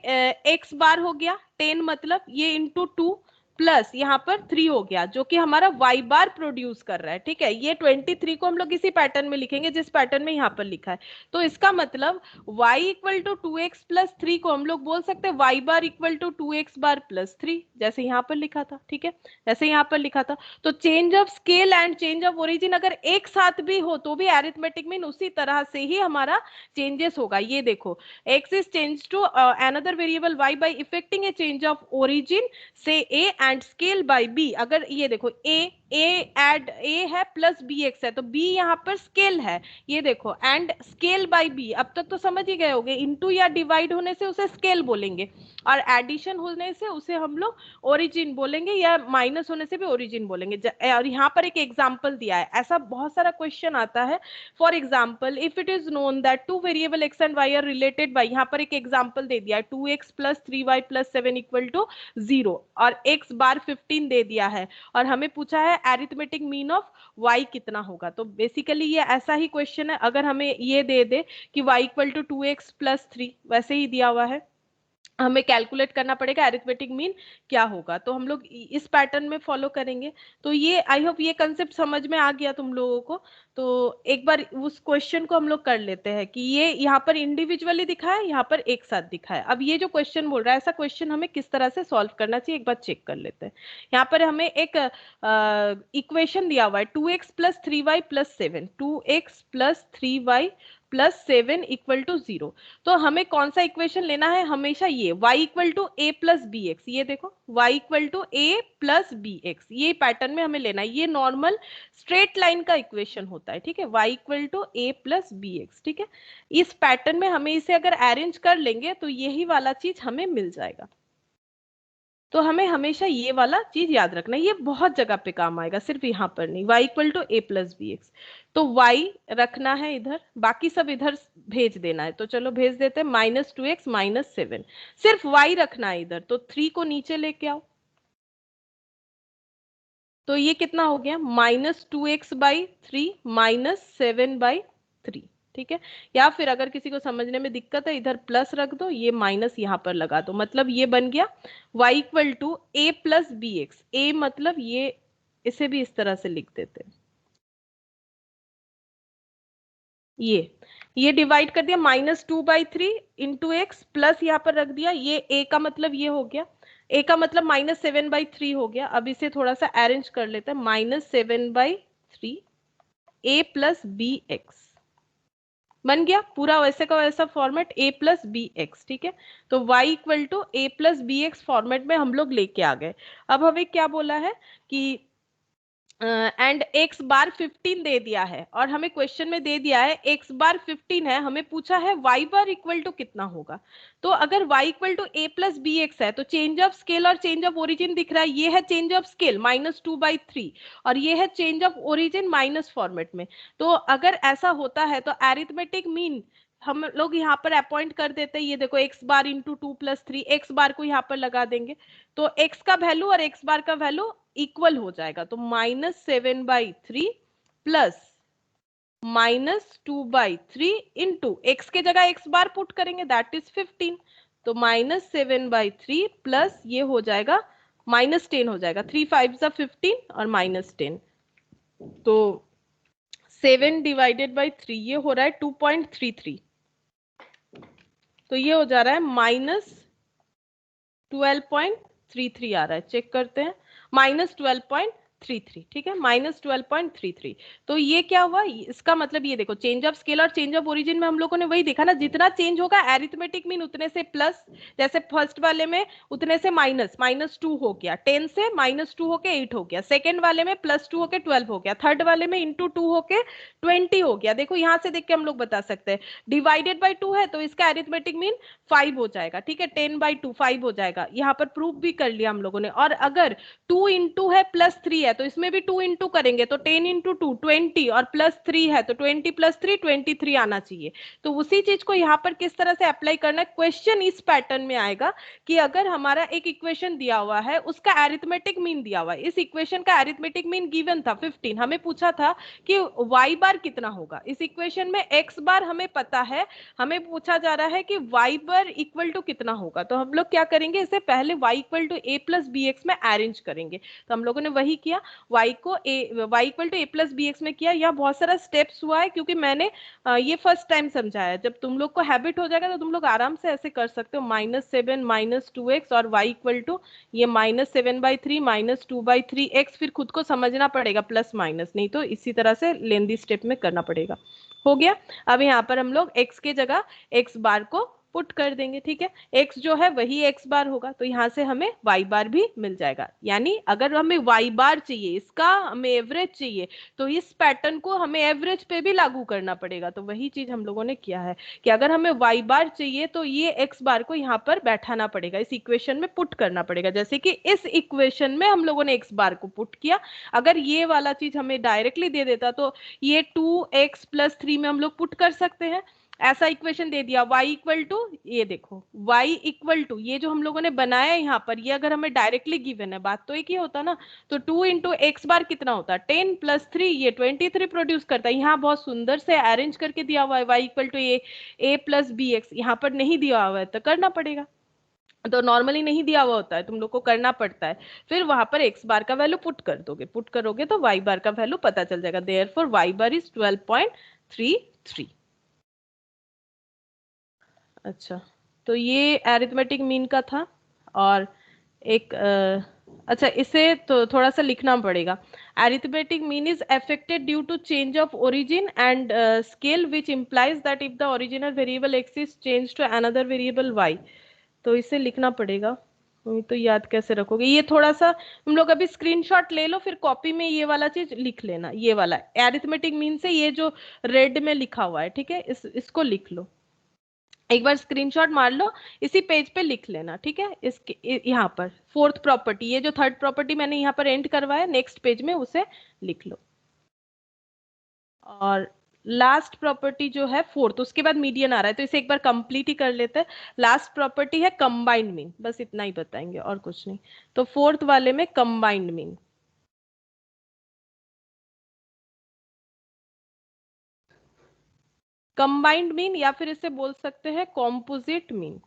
एक्स बार हो गया 10, मतलब ये इंटू 2 प्लस यहाँ पर 3 हो गया, जो कि हमारा y बार प्रोड्यूस कर रहा है, ठीक है। ये 23 को हम लोग इसी पैटर्न में लिखेंगे जिस पैटर्न में यहाँ पर लिखा है। तो इसका मतलब y equal to 2x plus 3 को हम लोग बोल सकते हैं y bar equal to 2x bar plus 3, जैसे यहाँ पर लिखा था, ठीक है, जैसे यहाँ पर लिखा था। तो change of scale and change of origin अगर एक साथ भी हो तो भी अरिथमेटिक मीन उसी तरह से ही हमारा चेंजेस होगा। ये देखो x is change to another variable y by effecting a change of origin से a and scale by b। अगर ये देखो a एड a है प्लस bx है, तो b यहाँ पर स्केल है, ये देखो, एंड स्केल बाय b। अब तक तो समझ ही गए होंगे, इनटू या डिवाइड होने से उसे स्केल बोलेंगे, और एडिशन होने से उसे हम लोग ओरिजिन बोलेंगे, या माइनस होने से भी ओरिजिन बोलेंगे। और यहाँ पर एक एग्जाम्पल दिया है, ऐसा बहुत सारा क्वेश्चन आता है। For example if it is known that two variable x and y are related by, यहाँ पर एक एग्जाम्पल दे दिया है 2x plus 3y plus 7 equal to 0, और x बार 15 दे दिया है, और हमें पूछा है अरिथमेटिक मीन ऑफ y कितना होगा। तो बेसिकली ये ऐसा ही क्वेश्चन है, अगर हमें ये दे दे कि y equal to 2x plus 3, वैसे ही दिया हुआ है, हमें कैलकुलेट करना पड़ेगा अरिथमेटिक मीन क्या होगा, तो हम लोग इस पैटर्न में फॉलो करेंगे। तो ये आई होप ये कंसेप्ट समझ में आ गया तुम लोगों को। तो एक बार उस क्वेश्चन को हम लोग कर लेते हैं कि ये यहाँ पर इंडिविजुअली दिखा है, यहाँ पर एक साथ दिखा है। अब ये जो क्वेश्चन बोल रहा है, ऐसा क्वेश्चन हमें किस तरह से सॉल्व करना चाहिए एक बार चेक कर लेते हैं। यहाँ पर हमें एक इक्वेशन दिया हुआ है 2x plus 3y plus 7, 2x plus 3y plus 7 equal to 0। तो हमें कौन सा इक्वेशन लेना है, हमेशा ये y equal to a plus b x, ये देखो y equal to a plus b x, ये पैटर्न में हमें लेना है। ये नॉर्मल स्ट्रेट लाइन का इक्वेशन होता है, ठीक है, y equal to a plus b x, ठीक है। इस पैटर्न में हमें इसे अगर अरेंज कर लेंगे तो यही वाला चीज हमें मिल जाएगा। तो हमें हमेशा ये वाला चीज याद रखना है, ये बहुत जगह पे काम आएगा, सिर्फ यहाँ पर नहीं। y equal to a plus b x, तो y रखना है इधर, बाकी सब इधर भेज देना है। तो चलो भेज देते हैं, माइनस 2x माइनस 7, सिर्फ y रखना है इधर। तो 3 को नीचे लेके आओ, तो ये कितना हो गया minus 2x by 3 minus 7 by 3, ठीक है। या फिर अगर किसी को समझने में दिक्कत है, इधर प्लस रख दो, ये माइनस यहाँ पर लगा दो, मतलब ये बन गया y equal to a plus b x. a मतलब ये, इसे भी इस तरह से लिख देते हैं, ये डिवाइड कर दिया -2/3 इंटू एक्स, प्लस यहाँ पर रख दिया, ये a का मतलब ये हो गया, a का मतलब -7/3 हो गया। अब इसे थोड़ा सा अरेंज कर लेते हैं, -7/3 a प्लस बी एक्स बन गया पूरा वैसे का वैसा format, a plus b x, ठीक है। तो y equal to a plus b x format में हम लोग लेके आ गए। अब हमें क्या बोला है कि एंड x बार 15 दे दिया है, और हमें क्वेश्चन में दे दिया है x बार 15 है, हमें पूछा है y बार इक्वल टू कितना होगा। तो अगर y equal to a plus b x है, तो चेंज ऑफ स्केल और चेंज ऑफ ओरिजिन दिख रहा है, ये है चेंज ऑफ स्केल -2/3, और ये है change of origin minus format में। तो अगर ऐसा होता है तो अरिथमेटिक मीन हम लोग यहाँ पर अपॉइंट कर देते हैं, ये देखो x bar into 2 plus 3, x बार को यहाँ पर लगा देंगे, तो x का वैल्यू और x बार का वैल्यू इक्वल हो जाएगा। तो -7/3 प्लस -2/3 इंटू x के जगह x बार पुट करेंगे, दैट इज 15। तो -7/3 प्लस ये हो जाएगा -10 हो जाएगा, 3 5 15 और -10, तो 7 डिवाइडेड बाई 3 ये हो रहा है 2.33, तो ये हो जा रहा है -12.33 आ रहा है, चेक करते हैं, -12.33, ठीक है, -12.33। तो ये क्या हुआ, इसका मतलब ये देखो, चेंज ऑफ स्केल और चेंज ऑफ ओरिजिन में हम लोगों ने वही देखा ना, जितना चेंज होगा एरिथमेटिक मीन उतने से प्लस, जैसे फर्स्ट वाले में उतने से माइनस, -2 हो गया, 10 से -2 होके 8 हो गया, सेकेंड वाले में +2 होके 12 हो गया, थर्ड वाले में *2 होके 20 हो गया। देखो यहाँ से देख के हम लोग बता सकते हैं, डिवाइडेड बाई 2 है तो इसका एरिथमेटिक मीन 5 हो जाएगा, ठीक है, 10/2 5 हो जाएगा, यहाँ पर प्रूफ भी कर लिया हम लोगों ने। और अगर 2 इंटू है +3 है तो इसमें भी 2 इंटू करेंगे, तो 10 इंटू 2 20 और +3 है तो 20 + 3 23 आना चाहिए। तो उसी चीज को यहाँ पर किस तरह से अप्लाई करना है, क्वेश्चन इस पैटर्न में आएगा कि अगर हमारा एक इक्वेशन दिया हुआ है, उसका एरिथमेटिक मीन दिया हुआ है, इस इक्वेशन का एरिथमेटिक मीन गिवन था 15, हमें पूछा था कि y बार कितना होगा, इस इक्वेशन में x बार हमें पता है, हमें पूछा जा रहा है कि y बार इक्वल टू कितना होगा। तो हम लोग क्या करेंगे, इसे पहले y equal to a plus b x में अरेंज करेंगे। तो हम लोगों ने वही किया, y equal to a plus b x में किया। यहाँ बहुत सारा स्टेप्स हुआ है क्योंकि मैंने ये फर्स्ट टाइम समझाया, जब तुम लोग को हैबिट हो जाएगा तो तुम लोग आराम से ऐसे कर सकते हो, -7 -2x और y इक्वल टू ये -7/3 -2/3x, फिर खुद को समझना पड़ेगा प्लस माइनस, नहीं तो इसी तरह से लेंदी स्टेप में करना पड़ेगा। हो गया। अब यहाँ पर हम लोग x के जगह x बार को पुट कर देंगे, ठीक है, x जो है वही x बार होगा, तो यहाँ से हमें y बार भी मिल जाएगा। यानी अगर हमें y बार चाहिए, इसका हमें एवरेज चाहिए, तो इस पैटर्न को हमें एवरेज पे भी लागू करना पड़ेगा। तो वही चीज हम लोगों ने किया है कि अगर हमें y बार चाहिए तो ये x बार को यहाँ पर बैठाना पड़ेगा, इस इक्वेशन में पुट करना पड़ेगा, जैसे कि इस इक्वेशन में हम लोगों ने x बार को पुट किया। अगर ये वाला चीज हमें डायरेक्टली दे देता तो ये 2x + 3 में हम लोग पुट कर सकते हैं, ऐसा इक्वेशन दे दिया, y इक्वल टू, ये देखो y इक्वल टू, ये जो हम लोगों ने बनाया है यहाँ पर, ये अगर हमें डायरेक्टली गिवन है, बात तो एक ही होता ना, तो 2 इंटू एक्स बार कितना होता है 10 + 3, ये 23 प्रोड्यूस करता है। यहाँ बहुत सुंदर से अरेंज करके दिया हुआ है, y equal to a plus b x, यहाँ पर नहीं दिया हुआ है तो करना पड़ेगा, तो नॉर्मली नहीं दिया हुआ होता है, तुम लोग को करना पड़ता है, फिर वहां पर x बार का वैल्यू पुट कर दोगे, पुट करोगे तो y बार का वैल्यू पता चल जाएगा, देयरफॉर y बार इज 12.33। अच्छा, तो ये अरिथमेटिक मीन का था। और एक अच्छा, इसे तो थोड़ा सा लिखना पड़ेगा, arithmetic mean is affected due to change of origin and scale which implies that if the original variable x is change to another variable y। तो इसे लिखना पड़ेगा, तो याद कैसे रखोगे, ये थोड़ा सा तुम लोग अभी स्क्रीनशॉट ले लो, फिर कॉपी में ये वाला चीज लिख लेना, ये वाला अरिथमेटिक मीन से ये जो रेड में लिखा हुआ है, ठीक है, इसको लिख लो, एक बार स्क्रीनशॉट मार लो, इसी पेज पे लिख लेना, ठीक है, इसके यहाँ पर फोर्थ प्रॉपर्टी, ये जो थर्ड प्रॉपर्टी मैंने यहाँ पर एंड करवाया नेक्स्ट पेज में उसे लिख लो। और लास्ट प्रॉपर्टी जो है फोर्थ, उसके बाद मीडियन आ रहा है, तो इसे एक बार कंप्लीट ही कर लेते हैं। लास्ट प्रॉपर्टी है कंबाइंड मीन, बस इतना ही बताएंगे और कुछ नहीं। तो फोर्थ वाले में कंबाइंड मीन, कंबाइंड मीन या फिर इसे बोल सकते हैं कॉम्पोजिट मीन,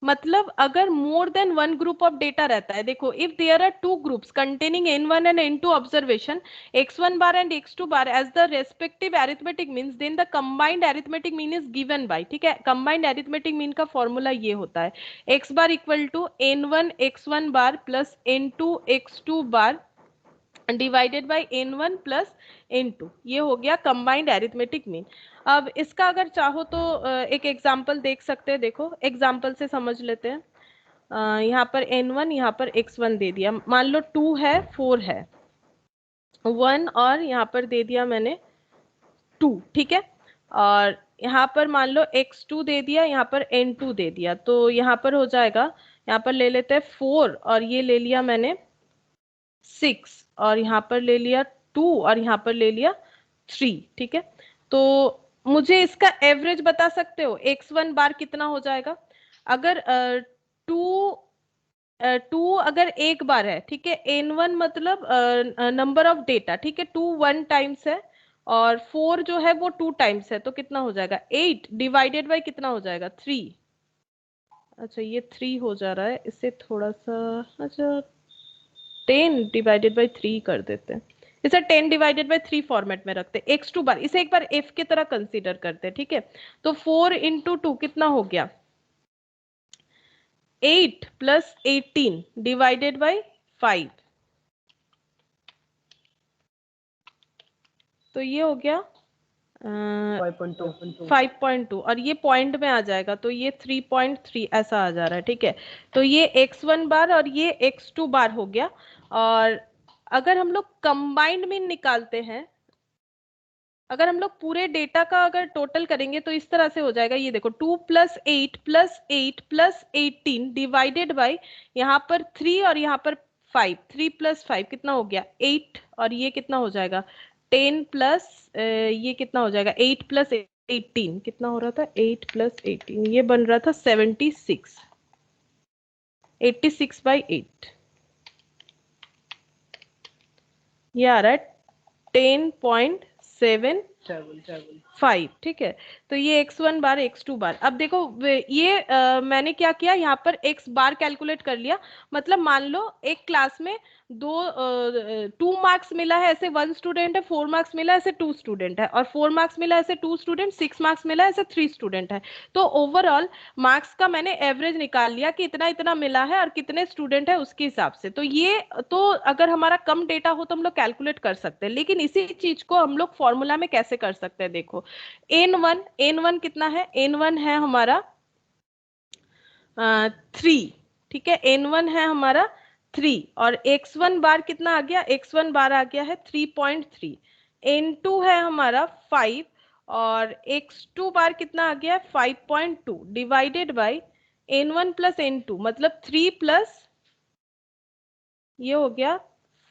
मतलब अगर more than one group of data रहता है, देखो if there are two groups containing n1 and n2 observation, x1 bar and x2 bar as the respective arithmetic means, then the combined arithmetic mean is given by, ठीक है, कंबाइंड अरिथमेटिक मीन का फॉर्मूला ये होता है, x bar equal to n1 x1 bar plus n2 x2 bar divided by n1 plus n2, ये हो गया कंबाइंड अरिथमेटिक मीन। अब इसका अगर चाहो तो एक एग्जांपल देख सकते हैं, देखो एग्जांपल से समझ लेते हैं। यहाँ पर n1 यहाँ पर x1 दे दिया, मान लो 2 है 4 है 1, और यहाँ पर दे दिया मैंने 2, ठीक है, और यहाँ पर मान लो x2 दे दिया, यहाँ पर n2 दे दिया, तो यहाँ पर हो जाएगा, यहाँ पर ले लेते हैं 4 और ये ले लिया मैंने 6 और यहाँ पर ले लिया 2 और यहाँ पर ले लिया 3, ठीक है। तो मुझे इसका एवरेज बता सकते हो x1 बार कितना हो जाएगा, अगर 2 टू अगर एक बार है, ठीक है, n1 मतलब नंबर ऑफ डेटा, ठीक है, 2 1 टाइम्स है और 4 जो है वो 2 टाइम्स है, तो कितना हो जाएगा 8 डिवाइडेड बाय कितना हो जाएगा 3। अच्छा ये 3 हो जा रहा है, इससे थोड़ा सा, अच्छा 10 डिवाइडेड बाय 3 कर देते हैं, इसे 10 डिवाइडेड बाय 3 फॉर्मेट में रखते हैं, x2 बार, इसे एक बार f की तरह कंसीडर करते हैं, ठीक है। तो 4 इंटू 2 कितना हो गया 8 प्लस 18 डिवाइडेड बाय 5, तो ये हो गया 5.2 5.2 और ये पॉइंट में आ जाएगा तो ये 3.3 ऐसा आ जा रहा है, ठीक है। तो ये x1 बार और ये x2 बार हो गया। और अगर हम लोग कंबाइंड मीन निकालते हैं, अगर हम लोग पूरे डेटा का अगर टोटल करेंगे तो इस तरह से हो जाएगा, ये देखो 2 plus 8 plus 8 plus 18 divided by यहाँ पर 3 और यहाँ पर 5, 3 प्लस 5 कितना हो गया 8 और ये कितना हो जाएगा 10 प्लस ये कितना हो जाएगा 8 प्लस 18 कितना हो रहा था 8 प्लस 18 ये बन रहा था 76, 86 बाई 8 ये आ रहा है 10.75, ठीक है। तो ये x1 बार x2 बार, अब देखो ये मैंने क्या किया यहाँ पर x बार कैलकुलेट कर लिया, मतलब मान लो एक क्लास में 2 मार्क्स मिला है ऐसे 1 स्टूडेंट है, 4 मार्क्स मिला है ऐसे 2 स्टूडेंट है, और 4 मार्क्स मिला है ऐसे 2 स्टूडेंट, 6 मार्क्स मिला है ऐसे 3 स्टूडेंट है। तो ओवरऑल मार्क्स का मैंने एवरेज निकाल लिया कि इतना इतना मिला है और कितने स्टूडेंट है उसके हिसाब से। तो ये तो अगर हमारा कम डेटा हो तो हम लोग कैलकुलेट कर सकते हैं, लेकिन इसी चीज को हम लोग फॉर्मूला में कैसे कर सकते हैं, देखो n1 कितना है, n1 है हमारा 3, ठीक है, n1 है हमारा 3 और x1 बार कितना आ गया, x1 बार आ गया है 3.3, n2 है हमारा 5 और x2 बार कितना आ गया 5.2 divided by n1 plus n2 मतलब 3 प्लस ये हो गया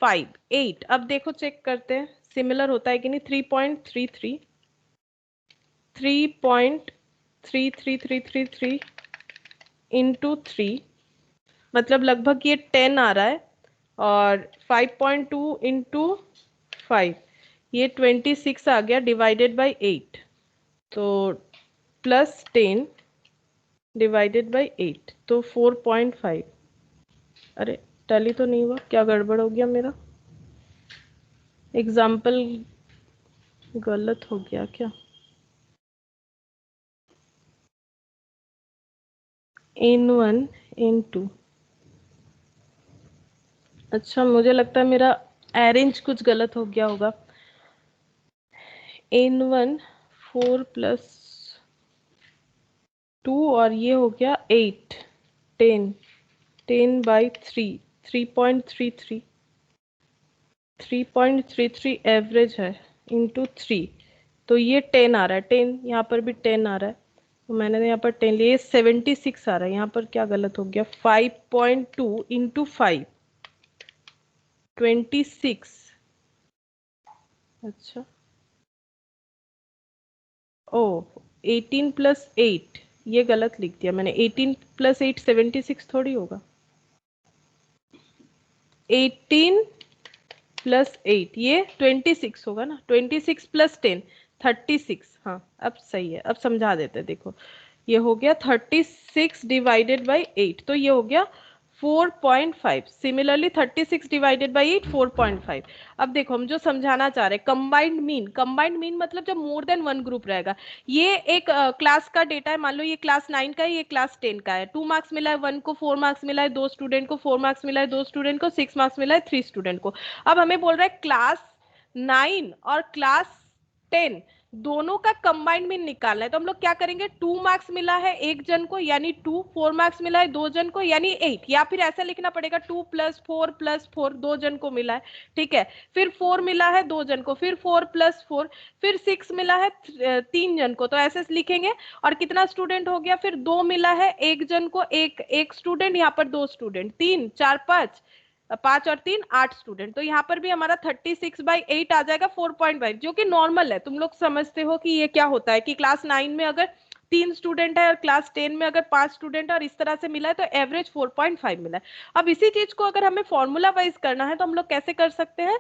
5 8। अब देखो चेक करते हैं सिमिलर होता है कि नहीं, 3.33 3.33333 इंटू 3 मतलब लगभग ये 10 आ रहा है और 5.2 इंटू 5 ये 26 आ गया डिवाइडेड बाय 8, तो प्लस 10 डिवाइडेड बाय 8 तो 4.5। अरे टैली तो नहीं हुआ, क्या गड़बड़ हो गया मेरा, एग्जाम्पल गलत हो गया क्या, n1 n2, अच्छा मुझे लगता है मेरा अरेंज कुछ गलत हो गया होगा, n1 4 प्लस 2 और ये हो गया 8 10 बाई 3 3.33 एवरेज है इंटू 3, तो ये 10 आ रहा है, 10 यहाँ पर भी 10 आ रहा है, तो मैंने यहाँ पर 10 लिए, 76 आ रहा है, यहाँ पर क्या गलत हो गया 5.2 इंटू 5 26, अच्छा ओ 18 प्लस 8 ये गलत लिख दिया मैंने, 18 प्लस 8 76 थोड़ी होगा, 18 प्लस 8 ये 26 होगा ना, 26 प्लस 10 36, हाँ अब सही है, अब समझा देते, देखो ये हो गया 36 डिवाइडेड बाई 8 तो ये हो गया 4.5, सिमिलरली 36 डिवाइडेड बाई 8 4.5। अब देखो हम जो समझाना चाह रहे हैं कंबाइंड मीन मतलब जब मोर देन वन ग्रुप रहेगा, ये एक क्लास का डेटा है, मान लो ये क्लास 9 का है, ये क्लास 10 का है, 2 मार्क्स मिला है 1 को, 4 मार्क्स मिला है 2 स्टूडेंट को, 4 मार्क्स मिला है 2 स्टूडेंट को, 6 मार्क्स मिला है 3 स्टूडेंट को। अब हमें बोल रहा है क्लास 9 और क्लास 10 दोनों का कंबाइंड मीन निकालना है, तो हम लोग क्या करेंगे, 2 मार्क्स मिला है एक जन को यानी 2, 4 मार्क्स मिला है 2 जन को यानी 8, या फिर ऐसा लिखना पड़ेगा 2 प्लस 4 2 जन को मिला है, ठीक है, फिर 4 मिला है 2 जन को, फिर 4 प्लस 4 फिर 6 मिला है 3 जन को, तो ऐसे लिखेंगे। और कितना स्टूडेंट हो गया, फिर 2 मिला है एक जन को, एक स्टूडेंट, यहाँ पर 2 स्टूडेंट, 3 4 5 और 3 8 स्टूडेंट, तो यहाँ पर भी हमारा 36 बाई 8 आ जाएगा 4.5, जो कि नॉर्मल है, तुम लोग समझते हो कि ये क्या होता है कि क्लास 9 में अगर 3 स्टूडेंट है और क्लास 10 में अगर 5 स्टूडेंट है और इस तरह से मिला है तो एवरेज 4.5 मिला है। अब इसी चीज को अगर हमें फॉर्मूला वाइज करना है तो हम लोग कैसे कर सकते हैं,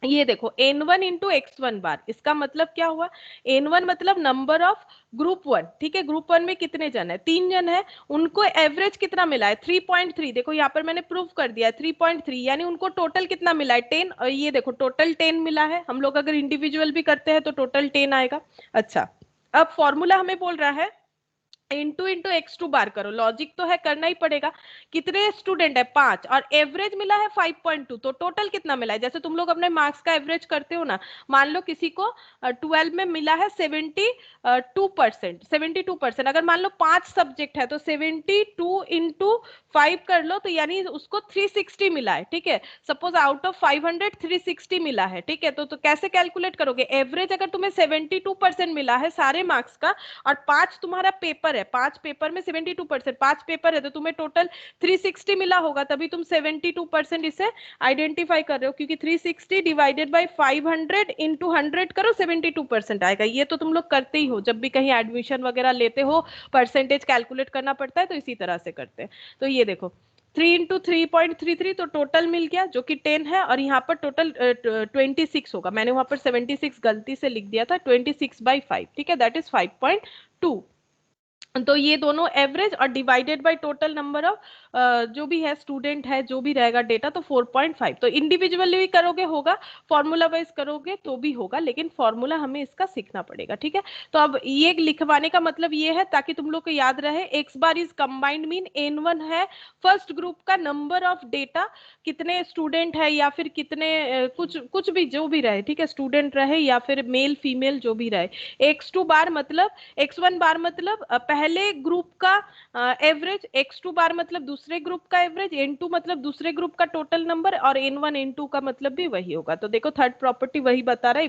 ये देखो n1 इंटू x1 बार, इसका मतलब क्या हुआ, n1 मतलब नंबर ऑफ ग्रुप 1, ठीक है, ग्रुप 1 में कितने जन है, 3 जन है, उनको एवरेज कितना मिला है 3.3, देखो यहाँ पर मैंने प्रूफ कर दिया है 3.3, यानी उनको टोटल कितना मिला है 10, और ये देखो टोटल 10 मिला है, हम लोग अगर इंडिविजुअल भी करते हैं तो टोटल 10 आएगा। अच्छा, अब फॉर्मूला हमें बोल रहा है इंटू इंटू x2 बार करो, लॉजिक तो है करना ही पड़ेगा, कितने स्टूडेंट है 5 और एवरेज मिला है 5.2, तो टोटल कितना मिला है, जैसे तुम लोग अपने मार्क्स का एवरेज करते हो ना, मान लो किसी को 12 में मिला है 72%, अगर मान लो 5 सब्जेक्ट है तो 72 इंटू 5 कर लो, तो यानी उसको 360 मिला है, ठीक है, सपोज आउट ऑफ 500 360 मिला है, ठीक है, तो कैसे कैलकुलेट करोगे, एवरेज अगर तुम्हें 72% मिला है सारे मार्क्स का और 5 तुम्हारा पेपर है, 5 पेपर में 72%, 5 पेपर है तो तुम्हें टोटल 360 मिला होगा, तभी तुम 72% इसे आइडेंटिफाई कर रहे हो, क्योंकि 360 डिवाइडेड बाय 500 इंटू 100 करो 72% आएगा। ये तो तुम लोग करते ही हो, जब भी कहीं एडमिशन वगैरह लेते हो परसेंटेज कैलकुलेट करना पड़ता है तो इसी तरह से करते हैं। तो ये देखो 3 इंटू 3.33, तो टोटल मिल गया जो कि 10 है, और यहाँ पर टोटल 26 होगा, मैंने वहां पर 76 गलती से लिख दिया था, 26/5, ठीक है, दैट इज 5.2। तो ये दोनों एवरेज और divided by total number of जो भी है स्टूडेंट है, जो भी रहेगा डेटा, तो 4.5, तो इंडिविजुअली भी करोगे होगा, फॉर्मूला वाइज करोगे तो भी होगा, लेकिन फॉर्मूला हमें इसका सीखना पड़ेगा, ठीक है। तो अब ये लिखवाने का मतलब ये है ताकि तुम लोग को याद रहे, x bar is combined mean n1 है फर्स्ट ग्रुप का नंबर ऑफ डेटा, कितने स्टूडेंट है या फिर कितने कुछ कुछ भी जो भी रहे, ठीक है, स्टूडेंट रहे या फिर मेल फीमेल जो भी रहे, x2 बार मतलब, x1 बार मतलब पहले ग्रुप का एवरेज, x2 बार मतलब दूसरे ग्रुप का एवरेज, n2 मतलब दूसरे ग्रुप का टोटल नंबर, और n1 n2 का मतलब भी वही होगा। तो देखो थर्ड प्रॉपर्टी वही बता रहा है,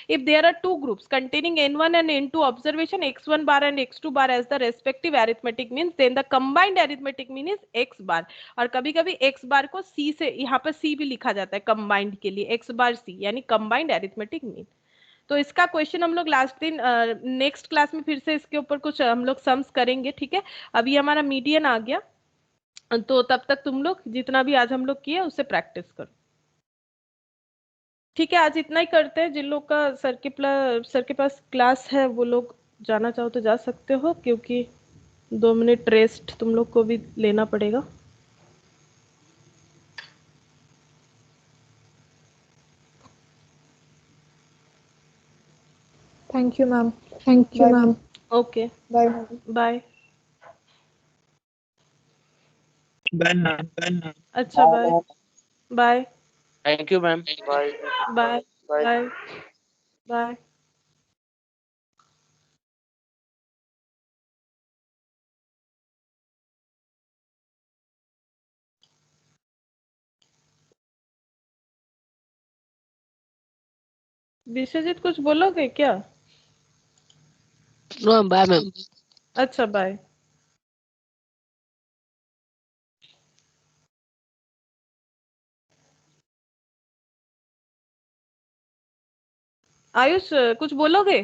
if there are two groups containing n1 and n2 observation, x1 bar and x2 bar as the respective arithmetic means, then the combined arithmetic mean is x bar, और कभी कभी x बार को c से, यहाँ पर c भी लिखा जाता है कंबाइंड के लिए, x बार c यानी कंबाइंड अरिथमेटिक मीन। तो इसका क्वेश्चन हम लोग लास्ट दिन नेक्स्ट क्लास में फिर से इसके ऊपर कुछ हम लोग सम्स करेंगे, ठीक है। अभी हमारा मीडियन आ गया, तो तब तक तुम लोग जितना भी आज हम लोग किए उससे प्रैक्टिस करो, ठीक है। आज इतना ही करते हैं, जिन लोग का सर के पास क्लास है वो लोग जाना चाहो तो जा सकते हो, क्योंकि 2 मिनट रेस्ट तुम लोग को भी लेना पड़ेगा। Thank you ma'am. Thank you bye ma'am. Okay, bye. Bye. Ben. अच्छा, bye bye thank you ma'am. Bye bye bye. Vishwajit कुछ बोलोगे क्या? Bye ma'am. अच्छा, बाय। आयुष कुछ बोलोगे?